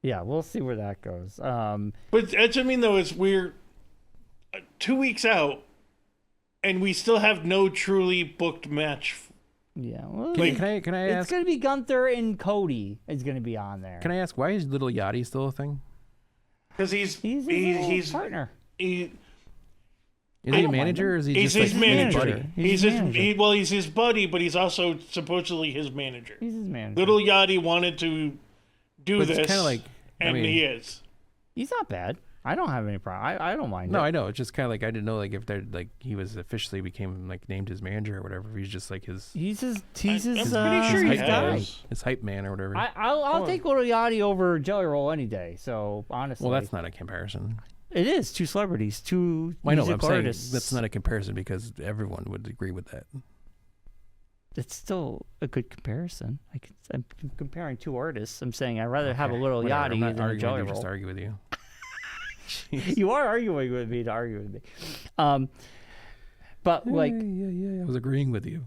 Yeah, we'll see where that goes. But that's what I mean though is we're 2 weeks out, and we still have no truly booked match. Yeah. Well, Can I it's ask? gonna be Gunther and Cody is gonna be on there. Can I ask why is Little Yachty still a thing? Because he's He's his he's partner. he, Is I he a don't mind manager or is he he's just his like manager. buddy? He's his manager. well, he's his buddy, but he's also supposedly his manager. He's his manager. Little Yachty wanted to do But this, it's kind of like and I mean, he is. He's not bad. I don't have any problem. I don't mind. no, it. I know. It's just kind of like I didn't know like if they're like he was officially became like named his manager or whatever. If he's just like his He's his. I'm He's his. pretty sure he hype has. guy, his hype man or whatever. I'll take Little Yachty over Jelly Roll any day. So honestly, well, that's not a comparison. it is two celebrities, two Well, I know. I'm musical saying artists. that's not a comparison because everyone would agree with that. It's still a good comparison. I'm comparing two artists. I'm saying I'd rather have a Little Whatever, I'm Yachty not than a arguing Jelly with you, just Roll. argue with you. You are arguing with me to argue with me. But like, yeah, I was agreeing with you.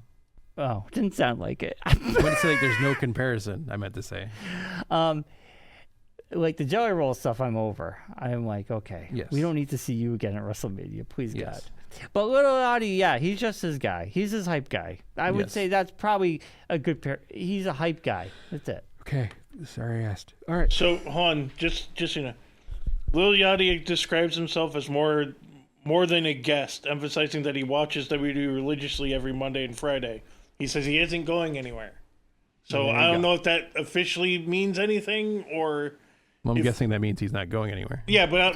oh, didn't sound like it. I want to say like there's no comparison. I meant to say. Like the Jelly Roll stuff, I'm over. I'm like, okay, Yes. we don't need to see you again at WrestleMania, please Yes. God. But Little Yachty, yeah, he's just his guy. He's his hype guy. I would Yes. say that's probably a good pair. He's a hype guy. That's it. Okay, sorry I asked. All right. So, hon, just you know, Lil Yachty describes himself as more than a guest, emphasizing that he watches WWE religiously every Monday and Friday. He says he isn't going anywhere. So I don't know if that officially means anything or. Well, I'm guessing that means he's not going anywhere. Yeah, but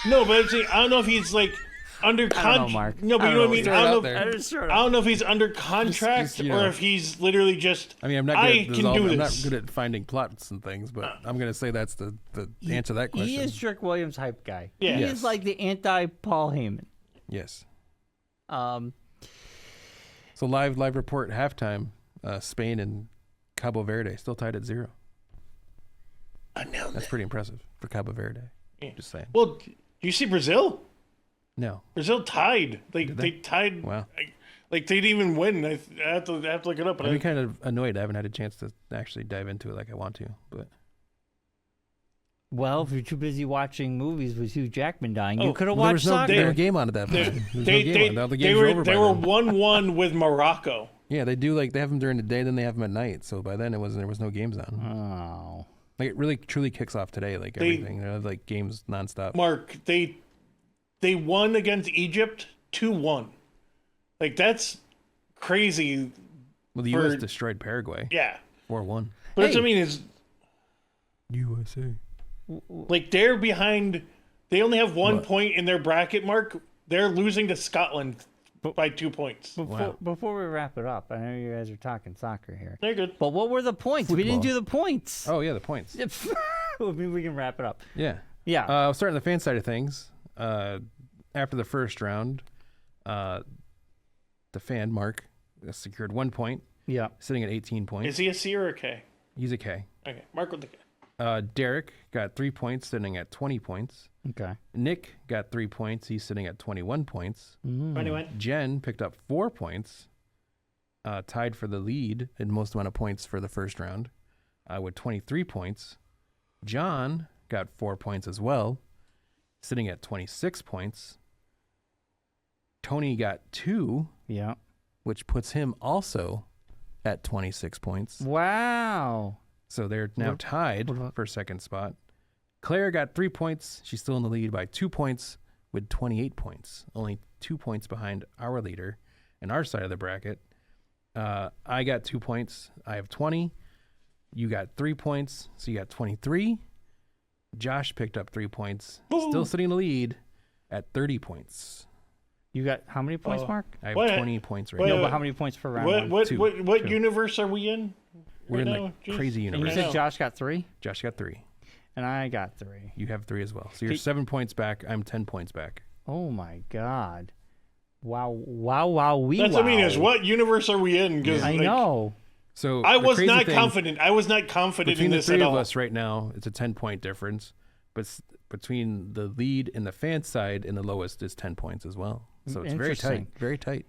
no, but I'm saying, I don't know if he's like under I don't know, contract. Mark. No, but you know what I mean. Throw it out there. I don't know if he's under contract you or know. if he's literally just. I mean, I'm not good. can Not good at finding plots and things, but I'm gonna say that's the answer to that question. He is Trick Williams' hype guy. Yeah. He Yes. is like the anti-Paul Heyman. Yes. Um, So live report halftime. Spain and Cabo Verde still tied at 0. That's pretty impressive for Cabo Verde. Yeah. Just saying. Well, do you see Brazil? No. Brazil tied. They tied. Wow. Like they didn't even win. I have to look it up. But I'd be kind of annoyed. I haven't had a chance to actually dive into it like I want to. But well, if you're too busy watching movies with Hugh Jackman dying, you Oh, could have there watched was no soccer. game on at that point. There was no game on. Now the they games are over were by then. 1-1 with Morocco. Yeah, they do they have them during the day, then they have them at night. So by then there was no games on. Oh. Like it really truly kicks off today. Like everything, they're like games nonstop. Mark, they won against Egypt 2-1. Like that's crazy. Well, the U.S. destroyed Paraguay Yeah, 4-1. but that's Hey. what I mean is USA. like they're behind. They only have one What? point in their bracket. Mark, they're losing to Scotland by 2 points. Before we wrap it up, I know you guys are talking soccer here. They're good. But what were the points? We didn't do the points. Oh yeah, the points. Maybe we can wrap it up. Yeah. Yeah. Starting the fan side of things. After the first round, the fan Mark secured 1 point, Yeah. sitting at 18 points. Is he a C or a K? He's a K. Okay, Mark with the K. Derek got 3 points, sitting at 20 points. Okay. Nick got 3 points. He's sitting at 21 points. Anyway, Jen picked up 4 points, tied for the lead in most amount of points for the first round, with 23 points. John got 4 points as well, sitting at 26 points. Tony got 2, Yeah. which puts him also at 26 points. Wow. So they're now tied for second spot. Claire got 3 points. She's still in the lead by 2 points with 28 points, only 2 points behind our leader in our side of the bracket. I got 2 points. I have 20. You got 3 points, so you got 23. Josh picked up 3 points, still sitting in the lead at 30 points. You got how many points, Mark? I have What? 20 points right What? now. No, but how many points for round one? what Two. universe are we in? We're in right the now? Jeez. crazy And you universe. said know. Josh got 3, Josh got 3. and I got 3. You have 3 as well. So you're Okay. 7 points back. I'm 10 points back. Oh my God! Wow! Wow! That's what I mean. Is what universe are we in? Because I know. So I the was crazy not thing- confident. I was not confident Between in the this three at of all. us right now, it's a 10-point difference. But between the lead and the fan side and the lowest is 10 points as well. So it's very Interesting. tight. Very tight.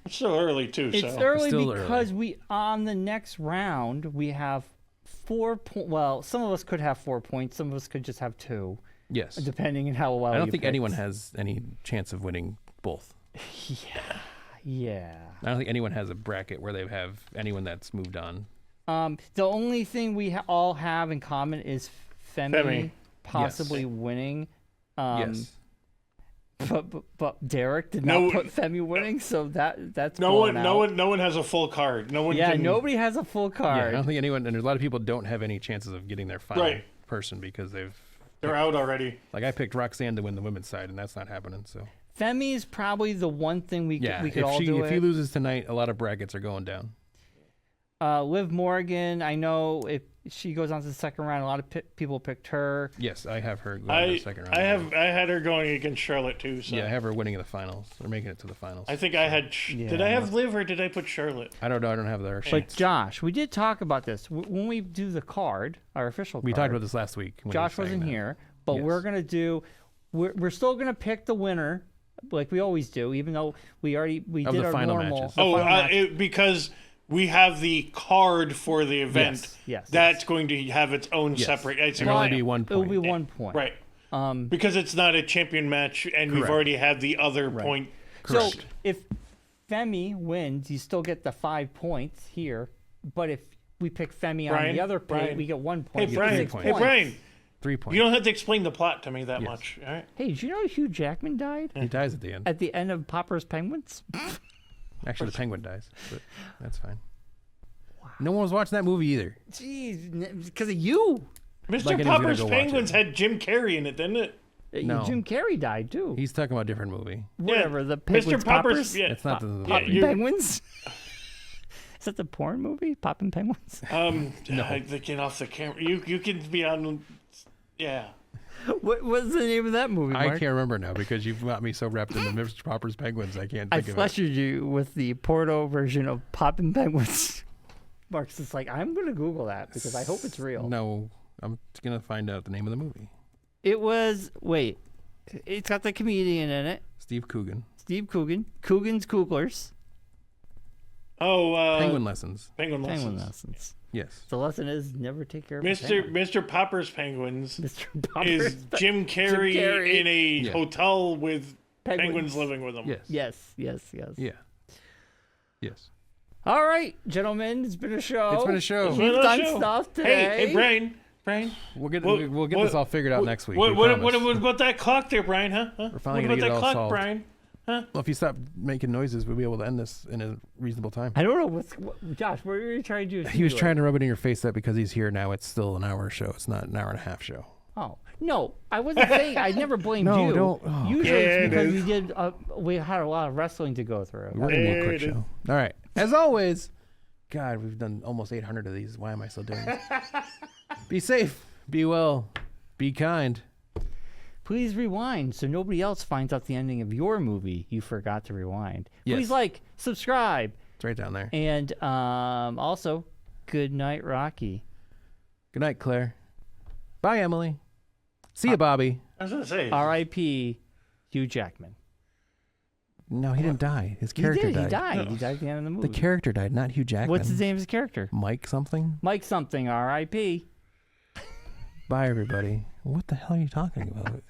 It's still early too. It's so early still because we on the next round we have 4 points. Well, some of us could have 4 points. Some of us could just have 2, Yes. depending on how well. I don't you think picked. anyone has any chance of winning both. Yeah. I don't think anyone has a bracket where they have anyone that's moved on. The only thing we all have in common is Femi possibly winning. Yes. But Derek did No- not put Femi winning, so that's no blown one, out. no one has a full card. No one. Yeah, can, nobody has a full Yeah, I card. don't think anyone, and there's a lot of people don't have any chances of getting their final Right. person because they've, They're out already. like I picked Roxanne to win the women's side, and that's not happening. So Femi is probably the one thing we yeah, could all do. if he loses tonight, a lot of brackets are going down. Liv Morgan, I know if she goes on to the second round, a lot of people picked her. Yes, I have her going to I the second round. I had her going against Charlotte too. So Yeah, I have her winning in the finals or making it to the finals. I think I had. Did I have Liv or did I put Charlotte? I don't know. I don't have their. But Josh, we did talk about this when we do the card, our official. We card, talked about this last week. when you were Josh saying wasn't that. here, but Yes. we're gonna do. we're still gonna pick the winner, like we always do, even though we did the our final normal. matches. the final match. Because we have the card for the event. Yes. That's going to have its own separate. It's It'll only gonna be 1 It will point. be 1 point. right. Because it's not a champion match, and we've Correct. already had the other point. So Correct. if Femi wins, you still get the 5 points here. But if we pick Femi on Brian, the other pit, Brian. we get 1 Hey, point. You get Brian. 6 Hey, points. Brian. 3 points. You don't have to explain the plot to me that much. All right. Hey, did you know Hugh Jackman died He dies at the end. at the end of Popper's Penguins? Actually, the penguin dies, but that's fine. No one was watching that movie either. Jeez, because of you. Mr. Like anyone's gonna Popper's go watch Penguins it. had Jim Carrey in it, didn't it? No. Jim Carrey died too. He's talking about a different movie. Whatever. Yeah, The Penguins Mr. Popper's. Poppers? Yeah. It's not the Poppin' you're- Penguins? Is that the porn movie? Poppin' Penguins? Get off the camera. You can be on. Yeah. What was the name of that movie, Mark? I can't remember now because you've got me so wrapped into Mr. Popper's Penguins. I can't I think of it. flustered you with the Porto version of Poppin' Penguins. Mark's just like, I'm going to Google that because I hope it's real. No, I'm gonna find out the name of the movie. It was, wait, it's got the comedian in it, Steve Coogan. Steve Coogan, Coogan's Cooglers, Oh, Penguin Lessons. Penguin Lessons. Penguin Lessons. Yes. The lesson is never take care of a penguin. Mr. Popper's Penguins Mr. Popper's is Jim Carrey, Carrey. in a Yeah. hotel with Penguins. penguins living with him. Yes. Yes. Yeah. Yes. All right, gentlemen, it's been a show. It's been a show. We've Another done show. stuff today. Hey, Brian. We'll get What- we'll get what- this all figured out next week. What, we what, promise. what about that clock there, Brian? Huh? We're finally what gonna about get it that all clock, solved. Brian? Well, if you stop making noises, we'll be able to end this in a reasonable time. I don't know Josh, what were you trying to do? He was trying to rub it in your face that because he's here now, it's still an hour show. It's not an hour and a half show. Oh no, I wasn't saying. I never blamed No, you. don't- oh, Usually Yeah, it's it because is. we had a lot of wrestling to go through. We're gonna do a There quick it is. show. All right. As always, God, we've done almost 800 of these. Why am I still doing this? Be safe. Be well. Be kind. Please rewind so nobody else finds out the ending of your movie you forgot to rewind. Yes. Please like, subscribe, It's right down there. and also, good night, Rocky. Good night, Claire. Bye, Emily. See you, Bobby. I was gonna say. R.I.P. Hugh Jackman. No, he didn't die. His character He died. died. He died at the end of the movie. The character died, not Hugh Jackman. What's his name of his character? Mike something? Mike something, R.I.P. Bye, everybody. What the hell are you talking about?